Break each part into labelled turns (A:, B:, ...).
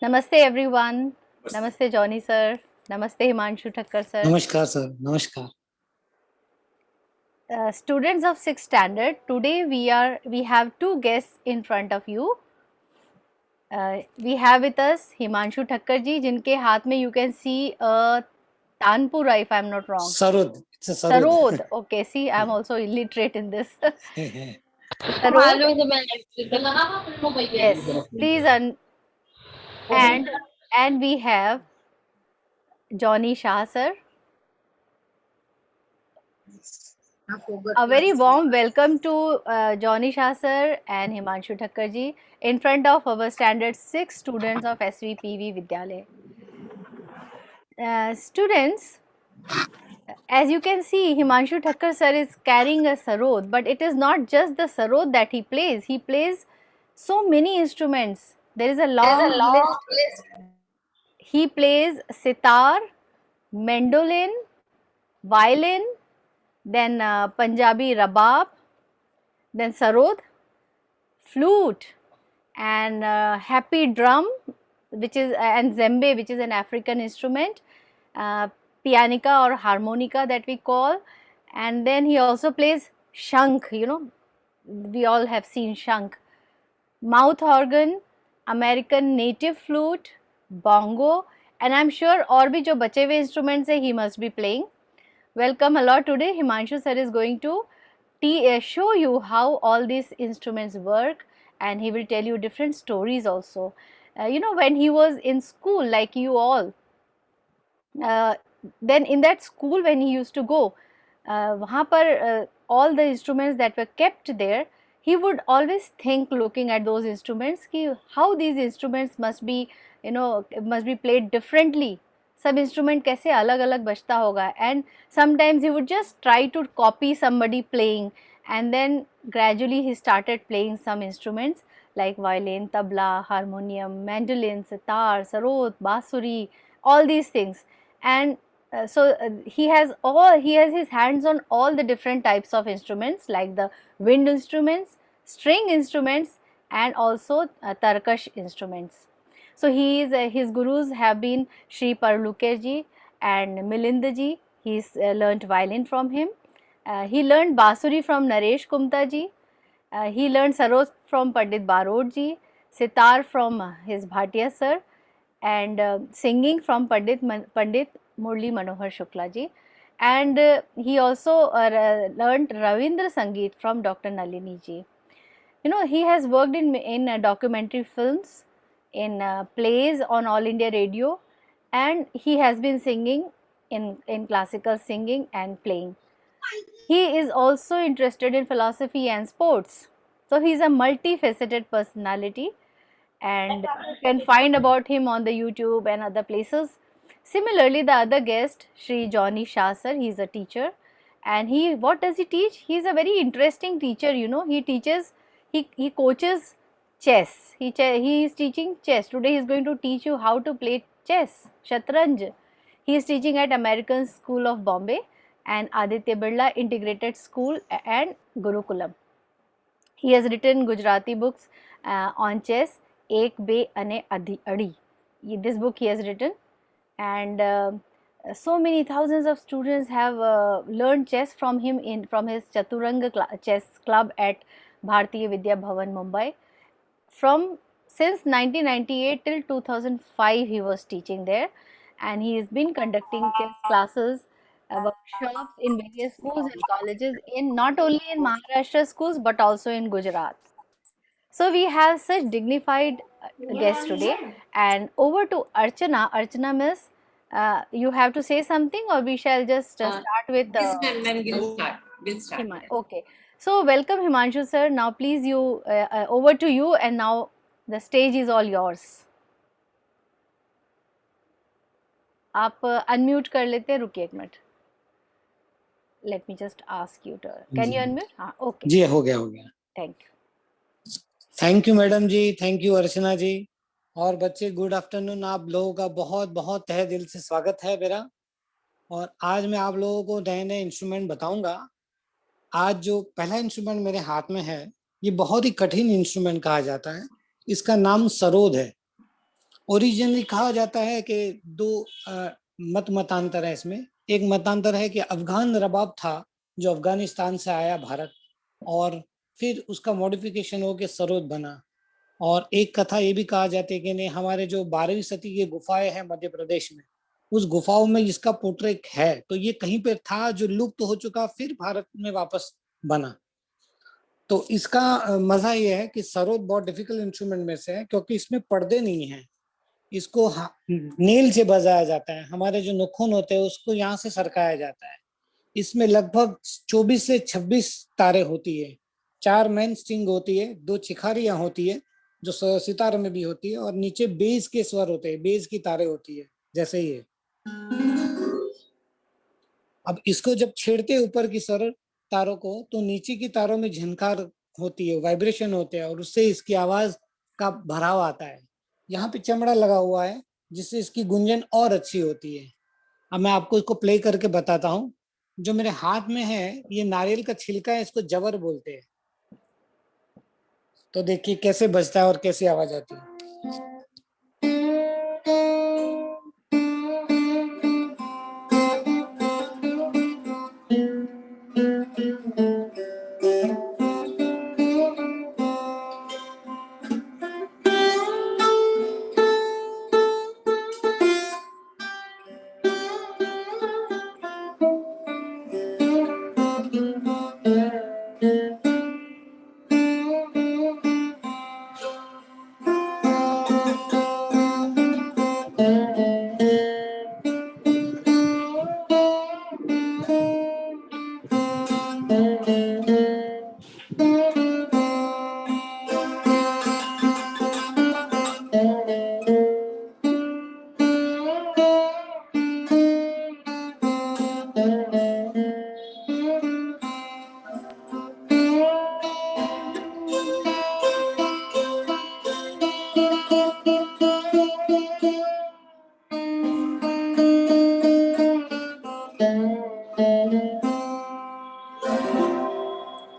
A: Namaste everyone. Namaste Johnny sir. Namaste Himanshu Thakkar sir.
B: नमस्कार sir, नमस्कार।
A: Students of 6th standard, today we have two guests in front of you. We have with us Himanshu Thakkar ji, जिनके हाथ में you can see a tanpura if I'm not wrong.
B: Sarod, it's a sarod.
A: Sarod. Okay, see, I'm also illiterate in this. Sarod. Yes, please. And we have Johnny Shah sir. A very warm welcome to Johnny Shah sir and Himanshu Thakkar ji in front of our standard 6 students of SVPV Vidyalaya. Students, as you can see, Himanshu Thakkar sir is carrying a sarod, but it is not just the sarod that he plays so many instruments. There is a long list. He plays sitar, mandolin, violin, then Punjabi rabab, then sarod, flute, and happy drum, which is and zembe, which is an African instrument, pianica or harmonica that we call, and then he also plays shank. We all have seen shank, mouth organ, American native flute, bongo, and I'm sure और भी जो बचे हुए instruments है he must be playing. Welcome a lot today. Himanshu sir is going to show you how all these instruments work, and he will tell you different stories also. When he was in school like you all, then in that school when he used to go, वहाँ पर all the instruments that were kept there, he would always think looking at those instruments कि how these instruments must be played differently. सब instrument कैसे अलग अलग बजता होगा, and sometimes he would just try to copy somebody playing, and then gradually he started playing some instruments like violin, tabla, harmonium, mandolin, sitar, sarod, basuri, all these things. And he has his hands on all the different types of instruments like the wind instruments, string instruments, and also tarkash instruments. So his gurus have been Sri Parlukher ji and Milind ji. He's learnt violin from him. He learned basuri from Naresh Kumta ji. He learned sarod from Pandit Barod ji, sitar from his Bhatia sir, and singing from Pandit Murli Manohar Shukla ji. And he also learnt Ravindra Sangeet from Dr. Nalini ji. He has worked in documentary films, in plays on All India Radio, and he has been singing in classical singing and playing. He is also interested in philosophy and sports. So he is a multifaceted personality, and you can find about him on the YouTube and other places. Similarly, the other guest, Sri Johnny Shah sir, he is a teacher, and what does he teach? He is a very interesting teacher. He coaches chess. He is teaching chess. Today he is going to teach you how to play chess, Shatranj. He is teaching at American School of Bombay and Aditya Birla Integrated School and Gurukulam. He has written Gujarati books on chess, Ek Be Ane Adi. This book he has written, and so many thousands of students have learned chess from him from his Chaturanga chess club at Bharatiya Vidya Bhavan, Mumbai. Since 1998 till 2005 he was teaching there, and he has been conducting chess classes, workshops in various schools and colleges, in not only in Maharashtra schools but also in Gujarat. So we have such dignified guests today, and over to Archana. Archana miss, you have to say something, or we shall just start with
C: Yes, ma'am, we'll start.
A: Okay. So welcome Himanshu sir. Now please over to you, and now the stage is all yours. आप unmute कर लेते हैं, रुकिए एक minute. Let me just ask you to. Can you unmute? हाँ, okay.
B: जी हो गया.
A: Thank you.
B: Thank you madam ji, thank you Archana ji. और बच्चे, गुड आफ्टरनून. आप लोगों का बहुत बहुत तहे दिल से स्वागत है मेरा. और आज मैं आप लोगों को नए नए इंस्ट्रूमेंट बताऊंगा. आज जो पहला इंस्ट्रूमेंट मेरे हाथ में है, ये बहुत ही कठिन इंस्ट्रूमेंट कहा जाता है. इसका नाम सरोद है. ओरिजिनली कहा जाता है कि दो मतांतर है इसमें। एक मतांतर है कि अफगान रबाब था जो अफगानिस्तान से आया भारत, और फिर उसका मॉडिफिकेशन हो के सरोद बना। और एक कथा ये भी कहा जाती है कि नहीं, हमारे जो 12वीं सदी की गुफाएं हैं मध्य प्रदेश में, उस गुफाओं में इसका पोर्ट्रेट है, तो ये कहीं पे था जो लुप्त हो चुका, फिर भारत में वापस बना। तो इसका मजा ये है कि सरोद बहुत डिफिकल्ट इंस्ट्रूमेंट में से है, क्योंकि इसमें पर्दे नहीं है। इसको नेल से बजाया जाता है, हमारे जो नखून होते हैं उसको यहाँ से सरकाया जाता है। इसमें लगभग 24 से 26 तारे होती है, 4 मेन स्ट्रिंग होती है, 2 चिखारियां होती है जो सितार में भी होती है, और नीचे बेस के स्वर होते हैं, बेस की तारे होती है जैसे ये। अब इसको जब छेड़ते हैं ऊपर की स्वर तारों को, तो नीचे की तारों में झनकार होती है, वाइब्रेशन होते हैं, और उससे इसकी आवाज का भराव आता है। यहाँ पे चमड़ा लगा हुआ है जिससे इसकी गुंजन और अच्छी होती है। अब मैं आपको इसको प्ले करके बताता हूँ। जो मेरे हाथ में है ये नारियल का छिलका है, इसको जवर बोलते हैं। तो देखिए कैसे बजता है और कैसी आवाज आती है।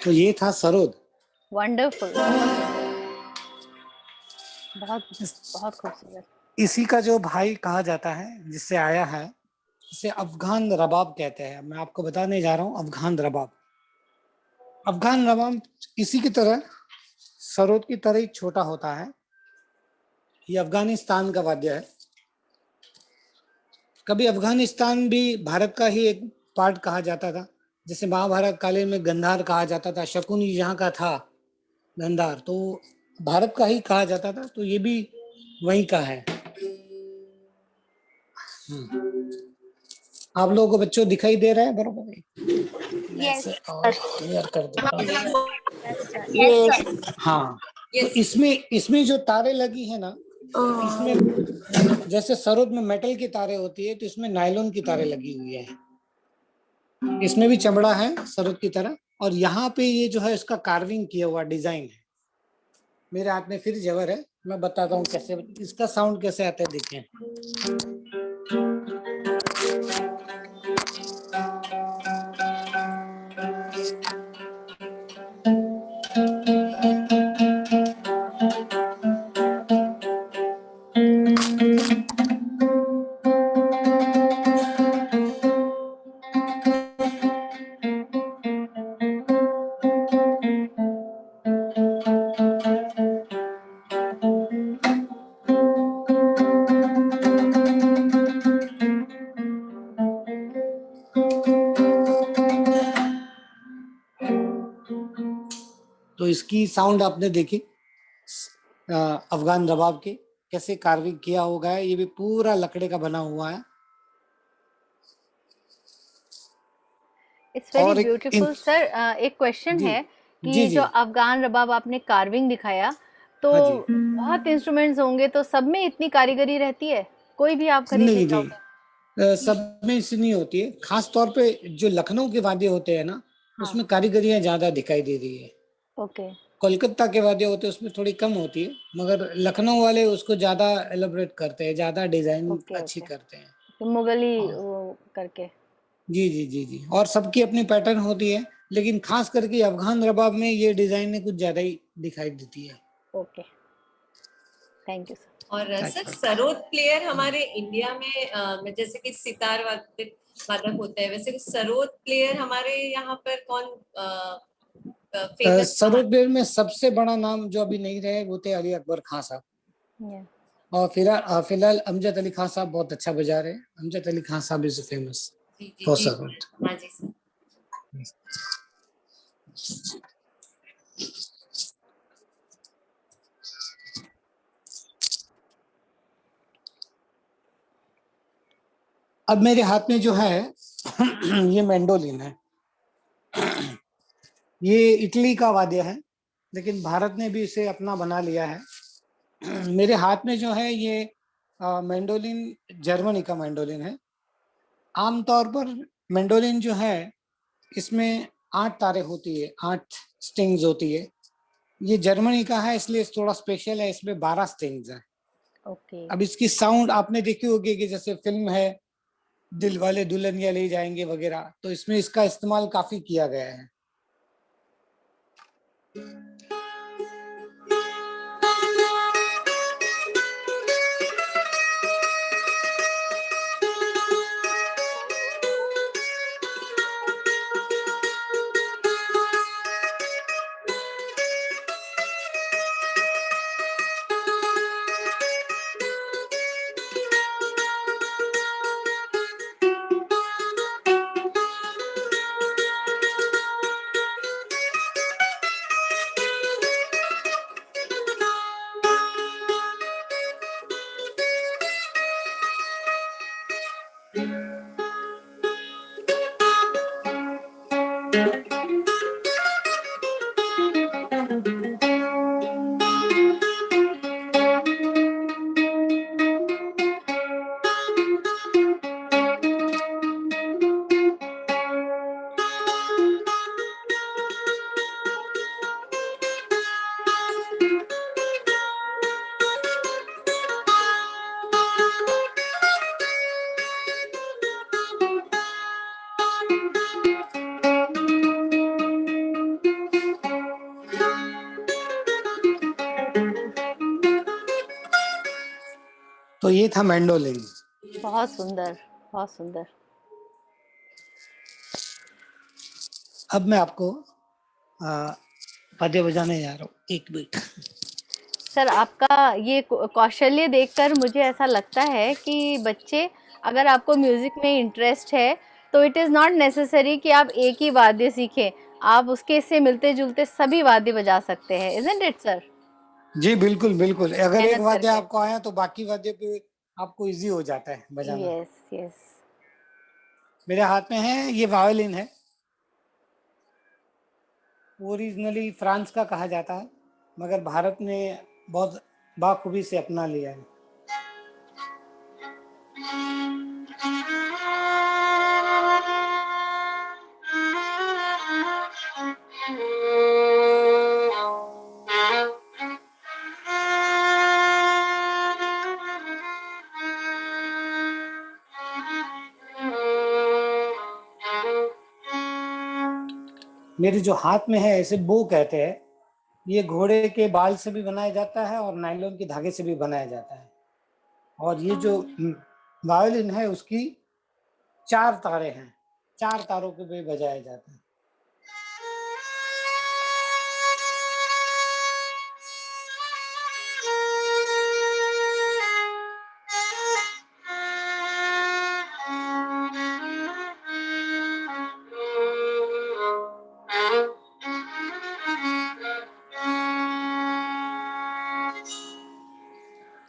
B: तो ये था सरोद।
A: वंडरफुल, बहुत बहुत खूबसूरत।
B: इसी का जो भाई कहा जाता है, जिससे आया है, इसे अफगान रबाब कहते हैं। मैं आपको बताने जा रहा हूँ अफगान रबाब। अफगान रबाब इसी की तरह, सरोद की तरह ही छोटा होता है। ये अफगानिस्तान का वाद्य है। कभी अफगानिस्तान भी भारत का ही एक पार्ट कहा जाता था। जैसे महाभारत कालीन में गंधार कहा जाता था, शकुनी यहाँ का था गंधार, तो भारत का ही कहा जाता था, तो ये भी वहीं का है। आप लोगों को बच्चों दिखाई दे रहा है बरोबर? मैं इसे और क्लियर कर देता हूँ। हाँ, तो इसमें इसमें जो तारे लगी है ना, इसमें जैसे सरोद में मेटल की तारे होती है, तो इसमें नायलॉन की तारे लगी हुई है। इसमें भी चमड़ा है सरोद की तरह, और यहाँ पे ये जो है इसका कार्विंग किया हुआ डिजाइन है। मेरे हाथ में फिर जवर है, मैं बताता हूँ कैसे इसका साउंड कैसे आता है, देखें। तो इसकी साउंड आपने देखी अफगान रबाब के कैसे कार्विंग किया होगा है। ये भी पूरा लकड़े का बना हुआ है।
A: इट्स वेरी
B: और
A: ब्यूटीफुल सर। एक क्वेश्चन
B: जी
A: है कि
B: जी
A: ये जो
B: जी
A: अफगान रबाब आपने कार्विंग दिखाया, तो
B: हाँ जी।
A: बहुत इंस्ट्रूमेंट्स होंगे, तो सब में इतनी कारीगरी रहती है? कोई भी आप खरीदने
B: नहीं
A: जाओ?
B: नहीं, सब में इससे नहीं होती है। खास तौर पे जो लखनऊ के वाद्य होते हैं ना,
A: हाँ,
B: उसमें कारीगरियां ज्यादा दिखाई दे रही है।
A: ओके
B: कोलकाता के वाद्य होते हैं उसमें थोड़ी कम होती है, मगर लखनऊ वाले उसको ज्यादा एलोबरेट करते हैं, ज्यादा डिजाइन
A: ओके
B: अच्छी
A: ओके,
B: करते हैं।
A: तो मुगली
B: और
A: वो करके।
B: जी जी जी जी, और सबकी अपनी पैटर्न होती है, लेकिन खास करके अफगान रबाब में ये डिजाइन कुछ ज्यादा ही दिखाई देती है।
A: Okay, thank you sir.
C: और सर
B: अच्छा।
C: सरोद प्लेयर हमारे इंडिया में जैसे कि सितार वादक होता है, वैसे सरोद प्लेयर हमारे यहाँ पर कौन फेमस कहाँ?
B: सरोदपुर में सबसे बड़ा नाम जो अभी नहीं रहे वो थे अली अकबर खान साहब।
A: Yeah.
B: और फिलहाल अमजद अली खान साहब बहुत अच्छा बजा रहे हैं। अमजद अली खान साहब इज फेमस
C: जी जी
B: फॉर
C: जी
B: सरोद।
C: हाँ जी सर।
B: अब मेरे हाथ में जो है ये मैंडोलिन है। ये इटली का वाद्य है, लेकिन भारत ने भी इसे अपना बना लिया है। मेरे हाथ में जो है ये मैंडोलिन जर्मनी का मैंडोलिन है। आमतौर पर मैंडोलिन जो है इसमें 8 तारे होती है, 8 स्ट्रिंग्स होती है। ये जर्मनी का है इसलिए थोड़ा स्पेशल है, इसमें 12 स्ट्रिंग्स है।
A: Okay.
B: अब इसकी साउंड आपने देखी होगी कि जैसे फिल्म है दिल वाले दुल्हनिया ले जाएंगे वगैरह, तो इसमें इसका इस्तेमाल काफी किया गया है। तो ये था मैंडोलिन।
A: बहुत सुंदर, बहुत सुंदर।
B: अब मैं आपको वाद्य बजाने जा रहा हूँ, एक मिनट।
A: सर आपका ये कौशल्य देखकर मुझे ऐसा लगता है कि बच्चे, अगर आपको म्यूजिक में इंटरेस्ट है तो इट इज़ नॉट नेसेसरी कि आप एक ही वाद्य सीखें, आप उसके से मिलते जुलते सभी वाद्य बजा सकते हैं, इजंट इट सर?
B: जी बिल्कुल बिल्कुल, अगर एक
A: मेहनत
B: वाद्य
A: करके।
B: आपको आया तो बाकी वाद्य पे आपको इजी हो जाता है बजाना।
A: Yes yes.
B: मेरे हाथ में है ये वायोलिन है। ओरिजिनली फ्रांस का कहा जाता है, मगर भारत ने बहुत बाखूबी से अपना लिया है। मेरे जो हाथ में है इसे बो कहते हैं। ये घोड़े के बाल से भी बनाया जाता है और नायलॉन के धागे से भी बनाया जाता है। और ये जो वायोलिन है उसकी 4 तारे हैं, 4 तारों पे भी बजाया जाता है।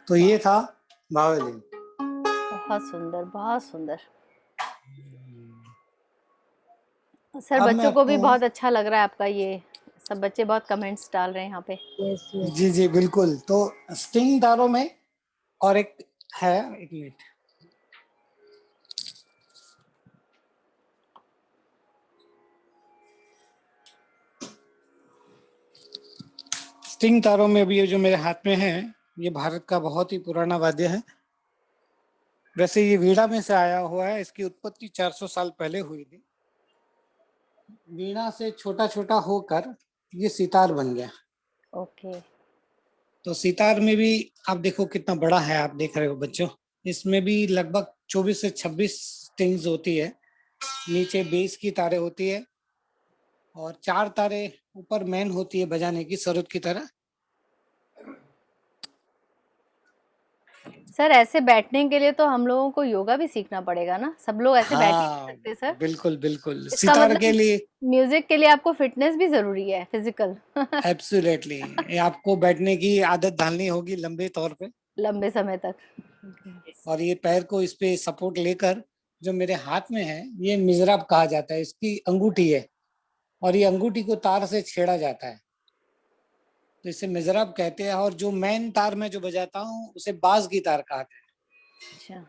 B: तो ये था वायोलिन।
A: बहुत सुंदर, बहुत सुंदर। सर
B: अब मैं
A: बच्चों को भी
B: आपको
A: बहुत अच्छा लग रहा है आपका ये, सब बच्चे बहुत कमेंट्स डाल रहे हैं यहाँ पे।
B: जी जी बिल्कुल। तो स्ट्रिंग तारों में और एक है, एक मिनट। स्ट्रिंग तारों में भी ये जो मेरे हाथ में है ये भारत का बहुत ही पुराना वाद्य है। वैसे ये वीणा में से आया हुआ है, इसकी उत्पत्ति 400 साल पहले हुई थी। वीणा से छोटा छोटा होकर ये सितार बन गया।
A: ओके।
B: तो सितार में भी आप देखो कितना बड़ा है, आप देख रहे हो बच्चों, इसमें भी लगभग 24 से 26 स्ट्रिंग्स होती है। नीचे बेस की तारे होती है और 4 तारे ऊपर मेन होती है बजाने की, सरोद की तरह।
A: सर ऐसे बैठने के लिए तो हम लोगों को योगा भी सीखना पड़ेगा ना, सब लोग ऐसे बैठ ही नहीं
B: हाँ
A: सकते सर।
B: बिल्कुल बिल्कुल,
A: इसका
B: सितार के
A: मतलब
B: लिए
A: म्यूजिक के लिए आपको फिटनेस भी जरूरी है, फिजिकल।
B: एब्सोल्युटली आपको बैठने की आदत डालनी होगी लंबे तौर पे।
A: लंबे समय तक।
B: और ये पैर को इस पे सपोर्ट लेकर, जो मेरे हाथ में है ये मिजराब कहा जाता है, इसकी अंगूठी है और ये अंगूठी को तार से छेड़ा जाता है, तो इसे मिजराब कहते हैं। और जो मेन तार में जो बजाता हूँ उसे बाज की तार कहते हैं।
A: अच्छा।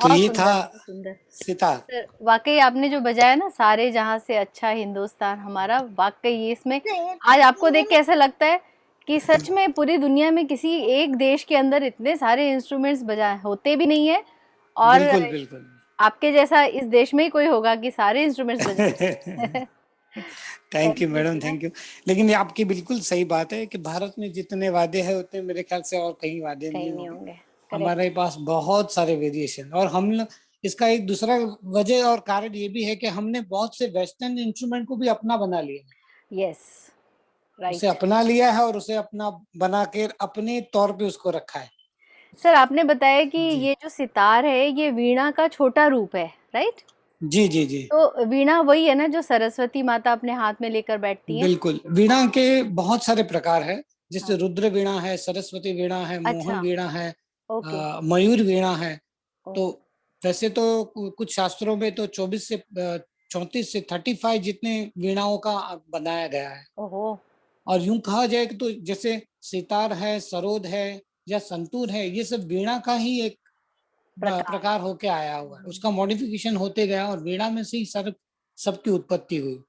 B: तो
A: बहुत
B: ये था
A: सुंदर, बहुत सुंदर।
B: सितार।
A: सर वाकई आपने जो बजाया ना, सारे जहां से अच्छा हिंदुस्तान हमारा, वाकई ये इसमें आज आपको देख के ऐसा लगता है कि सच में पूरी दुनिया में किसी एक देश के अंदर इतने सारे इंस्ट्रूमेंट्स बजा होते भी नहीं है, और
B: बिल्कुल बिल्कुल।
A: आपके जैसा इस देश में ही कोई होगा कि सारे इंस्ट्रूमेंट्स बजा।
B: Thank you
A: very good
B: madam,
A: sir.
B: Thank you. लेकिन ये आपकी बिल्कुल सही बात है कि भारत में जितने वाद्य है उतने मेरे ख्याल से और कहीं वाद्य नहीं
A: कहीं नहीं
B: होंगे।
A: होंगे। करेक्ट।
B: हमारे पास बहुत सारे वेरिएशन, और हम लोग इसका एक दूसरा वजह और कारण ये भी है कि हमने बहुत से वेस्टर्न इंस्ट्रूमेंट को भी अपना बना लिया है।
A: यस।
B: उसे
A: राइट।
B: अपना लिया है और उसे अपना बना के अपने तौर पे उसको रखा है।
A: सर आपने बताया कि
B: जी
A: ये जो सितार है ये वीणा का छोटा रूप है, राइट?
B: जी जी जी।
A: तो वीणा वही है ना जो सरस्वती माता अपने हाथ में लेकर बैठती है?
B: बिल्कुल, वीणा के बहुत सारे प्रकार है, जैसे
A: हाँ।
B: रुद्र वीणा है, सरस्वती वीणा है, मोहन
A: अच्छा।
B: वीणा है,
A: ओके।
B: मयूर वीणा है। तो
A: ओके।
B: वैसे तो कुछ शास्त्रों में तो 24 से 34 से 35 जितने वीणाओं का बनाया गया है।
A: ओहो।
B: और यूं कहा जाए कि तो जैसे सितार है, सरोद है या संतूर है, ये सब वीणा का ही एक
A: प्रकार।
B: प्रकार होके आया हुआ है। उसका मॉडिफिकेशन होते गया और वीणा में से ही सबकी उत्पत्ति हुई।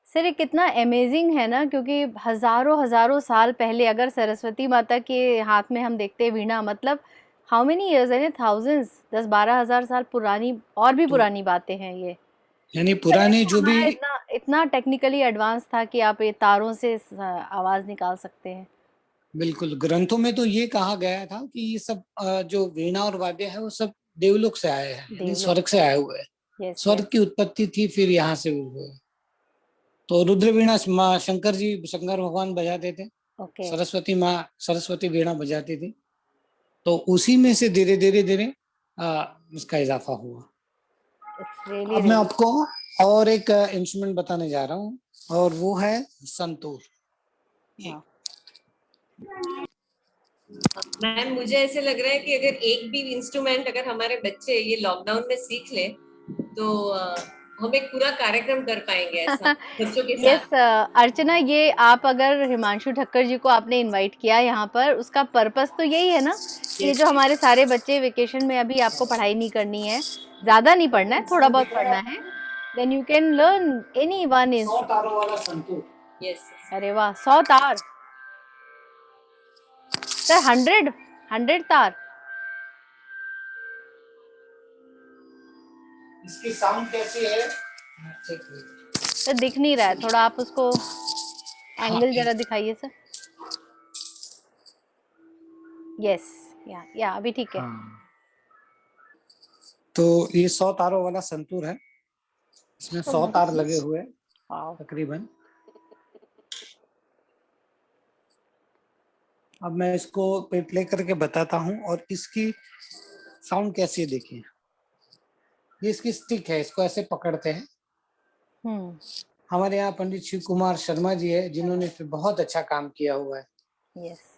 A: सर ये कितना अमेजिंग है ना, क्योंकि हजारों हजारों साल पहले अगर सरस्वती माता के हाथ में हम देखते हैं वीणा, मतलब हाउ मेनी इयर्स है, थाउजेंड्स, 10-12 हजार साल पुरानी, और भी
B: तो
A: पुरानी बातें हैं ये।
B: यानी
A: तभी
B: पुराने
A: तो
B: जो भी,
A: हमारा इतना इतना टेक्निकली एडवांस था कि आप ये तारों से आवाज निकाल सकते हैं।
B: बिल्कुल ग्रंथों में तो ये कहा गया था कि ये सब जो वीणा और वाद्य है वो सब देवलोक से आए हैं, यानी
A: देवलोक
B: स्वर्ग
A: से।
B: से आए हुए हैं।
A: Yes yes.
B: स्वर्ग की उत्पत्ति थी, फिर यहाँ से हुए। तो रुद्र वीणा माँ शंकर जी, शंकर भगवान बजाते थे।
A: ओके।
B: सरस्वती माँ सरस्वती वीणा बजाती थी। तो उसी में से धीरे धीरे धीरे उसका इजाफा हुआ।
A: It's really,
B: अब मैं
A: really
B: आपको और एक इंस्ट्रूमेंट बताने जा रहा हूँ और वो है संतूर।
A: wow.
C: मैम मुझे ऐसे लग रहा है कि अगर एक भी इंस्ट्रूमेंट अगर हमारे बच्चे ये लॉकडाउन में सीख ले तो हम एक पूरा कार्यक्रम कर पाएंगे ऐसा बच्चों के
A: यस
C: साथ।
A: अर्चना, ये आप अगर हिमांशु ठक्कर जी को आपने इनवाइट किया यहाँ पर, उसका पर्पस तो यही है ना कि ये जो हमारे सारे बच्चे वेकेशन में अभी आपको पढ़ाई नहीं करनी है, ज्यादा नहीं पढ़ना है, थोड़ा बहुत पढ़ना है, then you can learn any one
B: 100
A: instrument.
B: तारों वाला संतूर।
C: यस
A: अरे वाह, 100 तार सर, 100 तार।
B: इसकी साउंड कैसी है?
A: सर दिख नहीं रहा है, थोड़ा आप उसको
B: हाँ,
A: एंगल जरा दिखाइए सर। यस, या अभी ठीक है।
B: हाँ। तो ये 100 तारों वाला संतूर है, इसमें 100 तार लगे हुए हैं
A: वाओ,
B: तकरीबन। अब मैं इसको प्ले करके बताता हूँ और इसकी साउंड कैसी है देखिए। ये इसकी स्टिक है, इसको ऐसे पकड़ते हैं। हमारे यहाँ पंडित शिव कुमार शर्मा जी है जिन्होंने इस पे बहुत अच्छा काम किया हुआ है।
A: यस।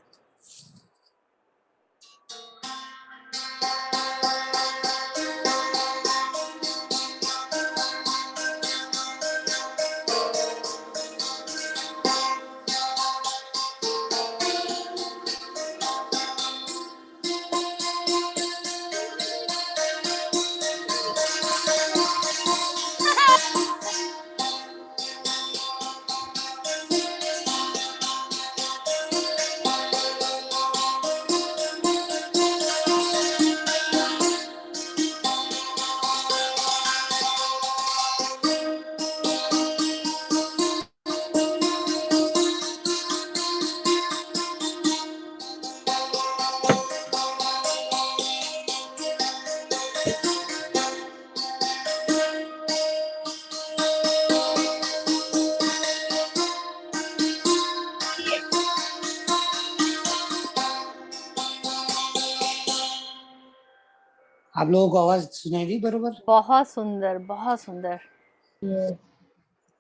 B: आप लोगों को आवाज सुनाई दी बरोबर?
A: बहुत सुंदर, बहुत सुंदर।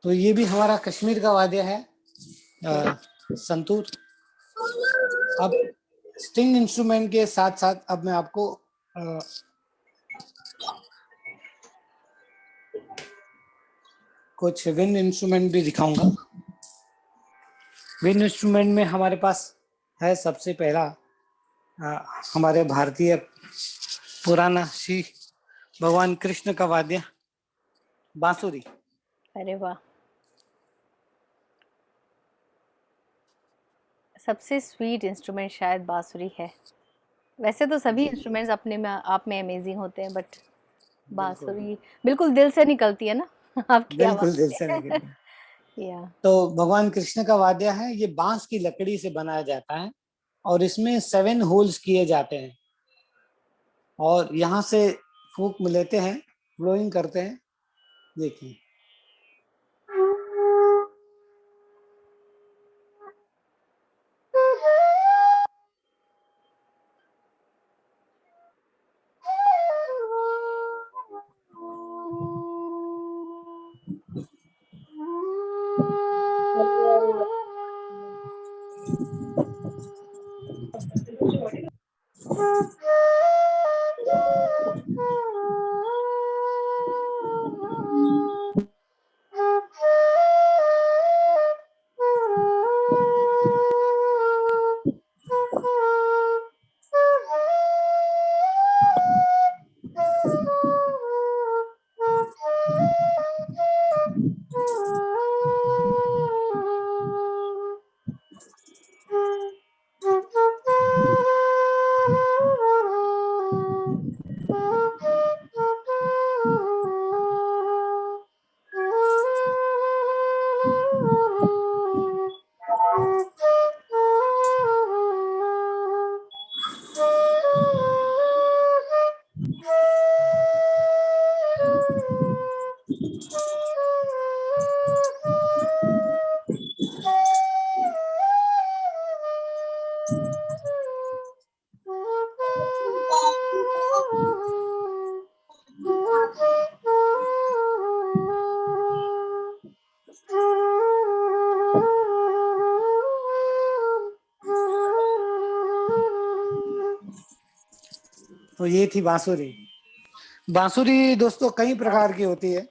B: तो ये भी हमारा कश्मीर का वाद्य है, संतूर। अब स्ट्रिंग इंस्ट्रूमेंट के साथ साथ अब मैं आपको कुछ विंड इंस्ट्रूमेंट भी दिखाऊंगा। विंड इंस्ट्रूमेंट में हमारे पास है सबसे पहला हमारे भारतीय पुराना श्री भगवान कृष्ण का वाद्य बांसुरी।
A: अरे वाह, सबसे स्वीट इंस्ट्रूमेंट शायद बांसुरी है। वैसे तो सभी इंस्ट्रूमेंट्स अपने में आप में अमेजिंग होते हैं, बट बांसुरी बिल्कुल दिल से निकलती है ना आपकी
B: बिल्कुल
A: आवाज
B: दिल से
A: से।
B: निकलती।
A: या
B: तो भगवान कृष्ण का वाद्य है, ये बांस की लकड़ी से बनाया जाता है और इसमें 7 होल्स किए जाते हैं और यहाँ से फूंक लेते हैं, ब्लोइंग करते हैं। देखिए तो ये थी बांसुरी। बांसुरी दोस्तों कई प्रकार की होती है,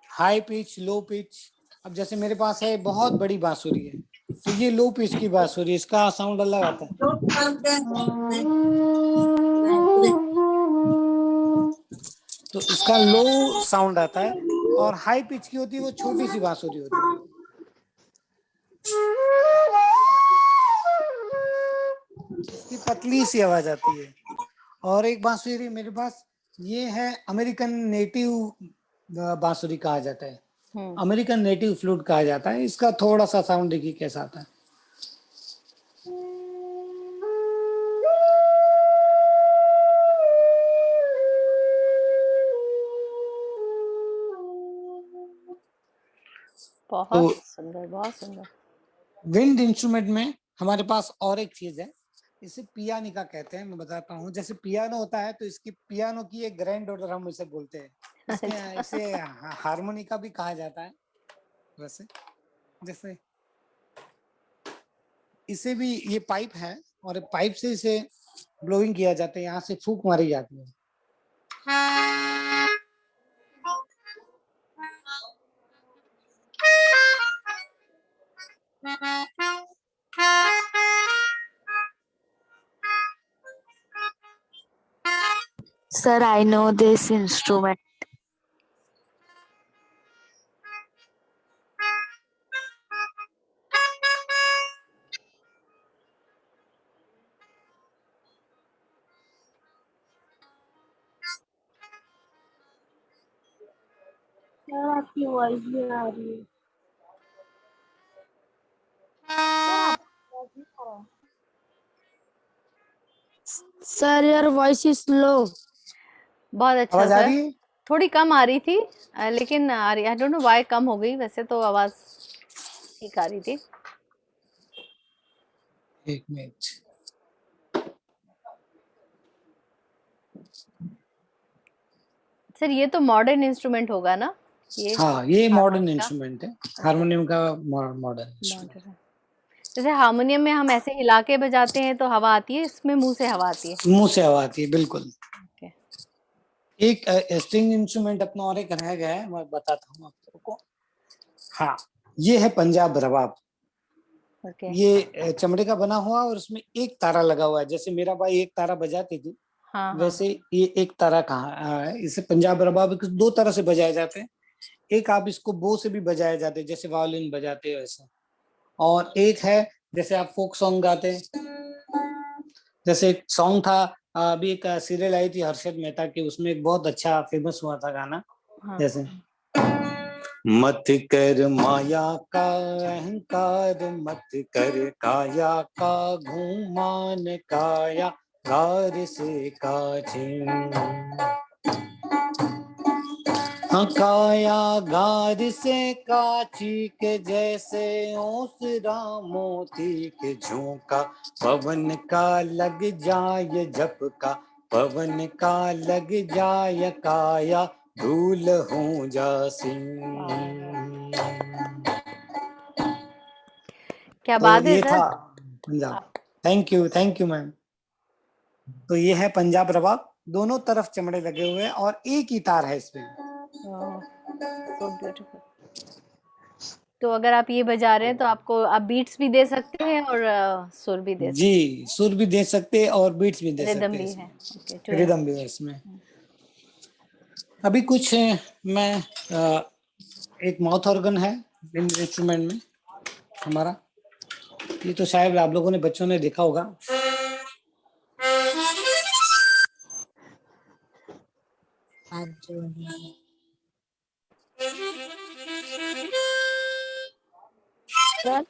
B: हाई पिच, लो पिच। अब जैसे मेरे पास है बहुत बड़ी बांसुरी है, तो ये लो पिच की बांसुरी, इसका साउंड अलग आता है। तो इसका लो साउंड आता है। और हाई पिच की होती है, वो छोटी सी बांसुरी होती है। इसकी पतली सी आवाज आती है। और एक बांसुरी मेरे पास ये है, अमेरिकन नेटिव बांसुरी कहा जाता है, अमेरिकन नेटिव फ्लूट कहा जाता है। इसका थोड़ा सा साउंड देखिए कैसा आता है।
A: बहुत सुंदर, बहुत सुंदर।
B: विंड इंस्ट्रूमेंट में हमारे पास और एक चीज है, इसे पियानिका कहते हैं। मैं बताता हूँ, जैसे पियानो होता है तो इसकी पियानो की एक ग्रैंड ऑर्डर हम इसे बोलते हैं। इसे हारमोनिका भी कहा जाता है वैसे। जैसे इसे भी, ये पाइप है और पाइप से इसे ब्लोइंग किया जाता है, यहाँ से फूंक मारी जाती है।
D: Sir, I know this instrument. Sir आपकी वॉइस भी आ रही है। Sir your voice is low.
A: बहुत अच्छा
B: आवाज आ
A: सर।
B: रही है?
A: थोड़ी कम आ रही थी, लेकिन आ रही, आई डोंट नो व्हाई कम हो गई, वैसे तो आवाज ठीक आ रही थी।
B: एक मिनट।
A: सर ये तो मॉडर्न इंस्ट्रूमेंट होगा ना? ये
B: हाँ, ये मॉडर्न
A: हारमोनिका?
B: इंस्ट्रूमेंट है, हारमोनियम का मॉडर्न इंस्ट्रूमेंट।
A: मॉडर्न। जैसे हारमोनियम में हम ऐसे हिला के बजाते हैं तो हवा आती है, इसमें मुंह से हवा आती है।
B: मुंह से हवा आती है, बिल्कुल।
A: ओके।
B: एक स्ट्रिंग इंस्ट्रूमेंट अपना और एक रह गया है, मैं बताता हूँ आप लोगों को। हाँ, ये है पंजाब रबाब।
A: ओके।
B: ये चमड़े का बना हुआ और उसमें एक तारा लगा हुआ है। जैसे मेरा भाई एक तारा बजाती थी,
A: हाँ
B: वैसे ये एक तारा कहाँ है। इसे पंजाब रबाब दो तरह से बजाए जाते हैं। एक आप इसको बो से भी बजाए जाते हैं, जैसे वायोलिन बजाते हैं वैसे। और एक है, जैसे आप फोक सॉन्ग गाते हैं, जैसे एक सॉन्ग था, अभी एक सीरियल आई थी हर्षद मेहता की, उसमें एक बहुत अच्छा फेमस हुआ था गाना,
A: हाँ।
B: जैसे मत कर माया का अहंकार, मत कर काया का घूमान, काया गार से काछे। हाँ, काया गार से काची के, जैसे ओसरा मोती के झोंका, पवन का लग जाए झपका, पवन का लग जाए काया, धूल हो जासी।
A: क्या
B: तो
A: बात है
B: ये
A: सर।
B: था पंजाब। Thank you ma'am. तो ये है पंजाब रबाब, दोनों तरफ चमड़े लगे हुए हैं और एक ही तार है इसमें।
A: So beautiful. तो अगर आप ये बजा रहे हैं तो आपको, आप बीट्स भी दे सकते हैं और सुर भी दे सकते
B: जी, सुर भी दे सकते हैं और बीट्स भी
A: हैं,
B: दे
A: रिदम
B: सकते हैं
A: भी है।
B: इसमें।
A: ओके,
B: रिदम भी है इसमें। अभी कुछ मैं एक माउथ ऑर्गन है इंस्ट्रूमेंट में हमारा, ये तो शायद आप लोगों ने, बच्चों ने देखा होगा।
D: सर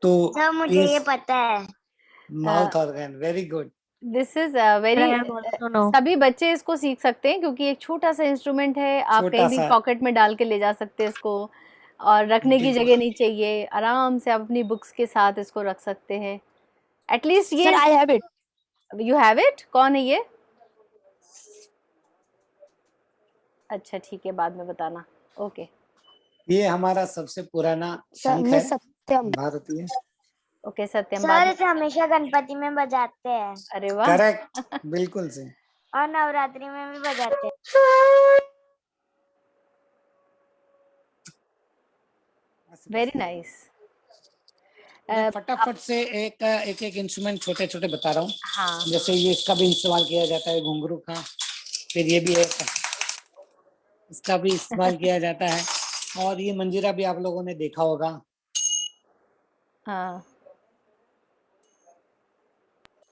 B: तो
D: मुझे ये पता है।
B: Mouth organ, very good.
A: This is very, सभी बच्चे इसको सीख सकते हैं क्योंकि एक छोटा सा इंस्ट्रूमेंट है, आप
B: छोटा
A: कहीं भी
B: सा,
A: पॉकेट में डाल के ले जा सकते हैं इसको, और रखने की
B: बिल्कुल।
A: जगह नहीं चाहिए, आराम से आप अपनी बुक्स के साथ इसको रख सकते हैं। एटलीस्ट ये,
D: sir I have it.
A: You have it? कौन है ये? अच्छा ठीक है, बाद में बताना। ओके।
B: ये हमारा सबसे पुराना शंख है,
D: मिस सत्यम।
B: भारतीय।
A: ओके सत्यम,
E: सर
A: बाद में।
E: इसे हमेशा गणपति में बजाते हैं
A: अरे वाह,
B: करेक्ट, बिल्कुल सही।
E: और नवरात्रि में भी बजाते हैं।
A: Very nice.
B: मैं फटाफट से एक एक इंस्ट्रूमेंट छोटे छोटे बता रहा हूँ।
A: हाँ
B: जैसे ये इसका भी इस्तेमाल किया जाता है घुंघरू का, फिर ये भी है, इसका भी इस्तेमाल किया जाता है, और ये मंजीरा भी आप लोगों ने देखा होगा।
A: हाँ,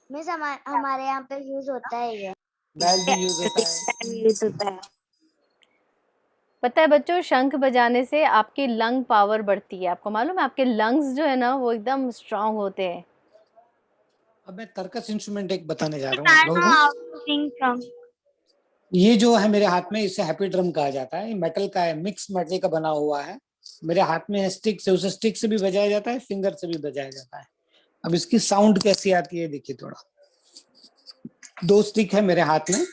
E: मिस हमारे यहाँ पे यूज होता है ये।
B: बैल भी यूज होता है।
D: यूज होता है।
A: पता है बच्चों, शंख बजाने से आपकी लंग पावर बढ़ती है। आपको मालूम है, आपके लंग्स जो है ना वो एकदम स्ट्रांग होते हैं।
B: अब मैं तर्कस इंस्ट्रूमेंट एक बताने जा रहा हूँ आप लोगों को। ये जो है मेरे हाथ में, इसे हैप्पी ड्रम कहा जाता है। ये मेटल का है, मिक्स मेटल का बना हुआ है। मेरे हाथ में स्टिक से, उसे स्टिक से भी बजाया जाता है, फिंगर से भी बजाया जाता है। अब इसकी साउंड कैसी आती है देखिए थोड़ा। 2 स्टिक है मेरे हाथ में,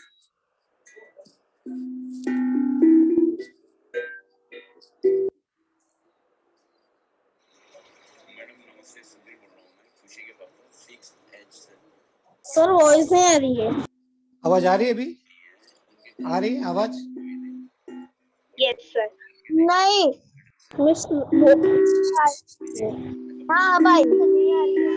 E: सर वॉइस नहीं आ रही है।
B: आवाज आ रही है? अभी आ रही है आवाज?
E: Yes sir. नहीं मिस, हाँ भाई नहीं आ रही है।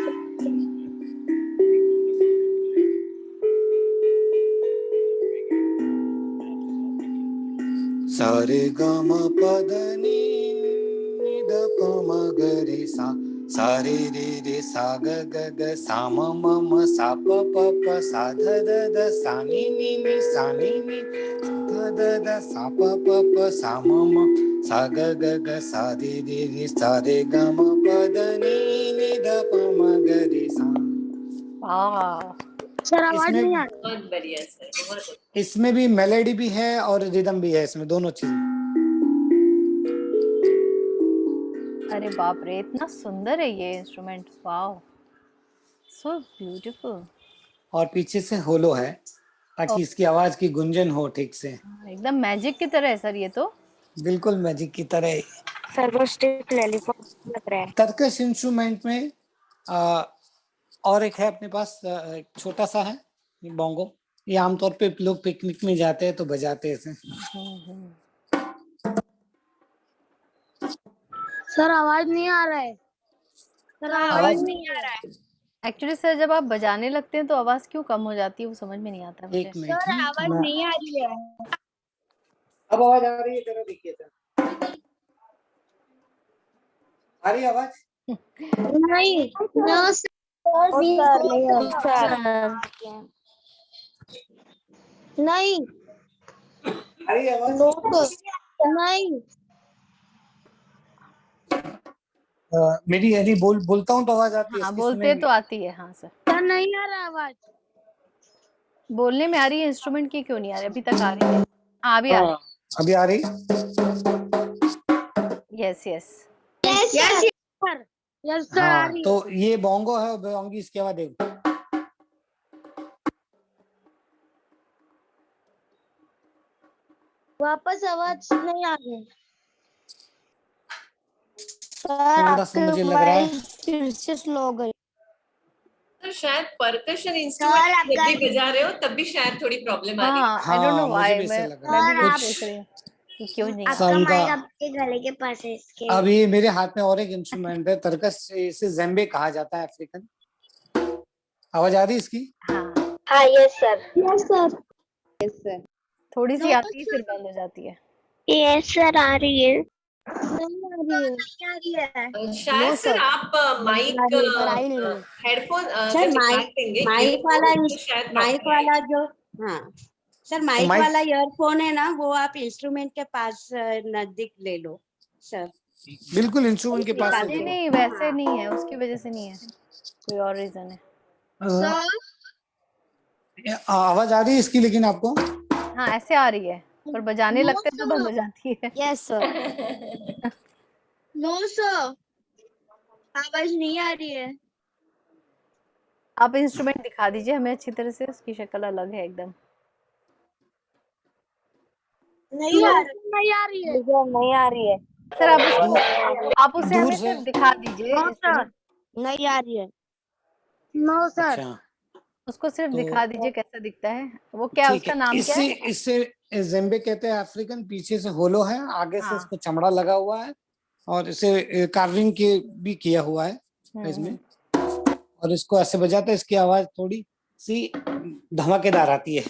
B: सारे गाम पद नी द प म ग रे सा, सारे रे रे सा ग ग ग सा म म म सा प प प सा ध ध ध सा नी नी नी सा नी नी ध ध ध सा प प प सा म म सा ग ग ग सा रे रे रे सा रे ग म पद नी नी द प म ग रे सा।
A: वाह,
E: सर आवाज नहीं आ रही।
C: बहुत बढ़िया सर, बहुत अच्छा।
B: इसमें भी मेलोडी भी है और रिदम भी है, इसमें दोनों चीज।
A: अरे बाप रे, इतना सुंदर है ये इंस्ट्रूमेंट। वाह, सो ब्यूटीफुल।
B: और पीछे से होलो है ताकि इसकी आवाज की गुंजन हो ठीक से।
A: एकदम मैजिक की तरह है सर ये तो।
B: बिल्कुल मैजिक की तरह।
D: सर्वोस्टिक लॉलीपॉप लग रहा है।
B: तर्कश इंस्ट्रूमेंट में आ, और एक है अपने पास, एक छोटा सा है, ये बोंगो। ये आमतौर पे लोग पिकनिक में जाते हैं तो बजाते हैं इसे।
E: सर आवाज नहीं आ रहा है। सर आवाज नहीं आ रहा है।
A: एक्चुअली सर जब आप बजाने लगते हैं तो आवाज क्यों कम हो जाती है वो समझ में नहीं आता मुझे।
B: एक मिनट,
E: सर आवाज नहीं आ रही है।
B: अब आवाज आ रही है? जरा देखिए सर, आ रही है आवाज?
E: नहीं नो सर, नहीं
B: आ रही है आवाज?
E: नो सर नहीं।
B: मेरी यदि बोलता हूँ तो आवाज आती है
A: हाँ
B: इसकी?
A: बोलते हैं
B: सुनेंगे?
A: तो आती है। हाँ सर,
E: सर नहीं आ रहा आवाज।
A: बोलने में आ रही है, इंस्ट्रूमेंट की क्यों नहीं आ रही? अभी तक आ रही है। हाँ अभी आ
B: हाँ, अभी आ रही।
A: रही। Yes yes.
E: Yes sir, yes sir आ
B: हाँ,
E: रही है।
B: तो ये बोंगो है, बोंगी इसके बाद एक
E: वापस आवाज नहीं आ रही।
B: थोड़ा सा मुझे लग रहा है।
E: फिर से स्लो हो गई।
C: तो शायद परकशन इंस्ट्रूमेंट जब भी बजा रहे हो तब भी शायद थोड़ी प्रॉब्लम आ रही है।
A: हाँ आई डोंट नो
B: हाँ, मुझे
A: व्हाई।
B: भी ऐसे
A: मैं
B: लग रहा
A: मैं
B: है
A: भी यही
B: कुछ
A: सोच रही हूँ कि क्यों नहीं आ
E: आपका
B: साउंड का।
E: माइक आपके गले के पास है इसके।
B: अभी मेरे हाथ में और एक इंस्ट्रूमेंट है, तर्कस, इसे ज़ेम्बे कहा जाता है, अफ्रीकन। आवाज आ रही है इसकी?
A: हाँ,
E: हाँ यस सर, यस सर,
A: थोड़ी सी आती है फिर बंद हो जाती है।
E: यस सर आ रही है। नहीं आ रही है, नहीं आ रही है।
C: शायद सर आप माइक हेडफोन
F: सर
C: अगर निकाल
F: माइक
C: देंगे
F: माइक वाला
C: तो शायद
F: माइक
C: प्रॉपर
F: वाला जो, हाँ सर माइक
B: माइक
F: वाला ईयरफोन है ना, वो आप इंस्ट्रूमेंट के पास नजदीक ले लो सर।
B: बिल्कुल इंस्ट्रूमेंट के पास से
A: नहीं
B: दो।
A: नहीं, वैसे नहीं है, उसकी वजह से नहीं है, कोई और रीजन है।
B: आवाज आ रही है इसकी लेकिन आपको?
A: हाँ ऐसे आ रही है, पर बजाने लगते हैं तो बंद हो जाती है।
E: Yes sir. नो सर, आवाज नहीं आ रही है।
A: आप इंस्ट्रूमेंट दिखा दीजिए हमें अच्छी तरह से, उसकी शक्ल अलग है एकदम।
E: नहीं आ रही, नहीं आ रही है,
D: नहीं आ रही है।
A: सर आप उसे
B: दूर
A: हमें
B: से
A: फिर दिखा दीजिए
E: नो सर।
A: इंस्ट्रूमेंट।
E: नहीं आ रही है। No sir.
B: अच्छा
A: उसको सिर्फ
B: तो
A: दिखा दीजिए कैसा दिखता है। वो क्या,
B: ठीक
A: उसका
B: है,
A: नाम क्या
B: इससे
A: है?
B: इससे जेम्बे कहते हैं अफ्रीकन, पीछे से होलो है, आगे से
A: हाँ।
B: इसको चमड़ा लगा हुआ है और इसे कार्विंग के भी किया हुआ है इसमें। और इसको ऐसे बजाते हैं, इसकी आवाज थोड़ी सी धमाकेदार आती है,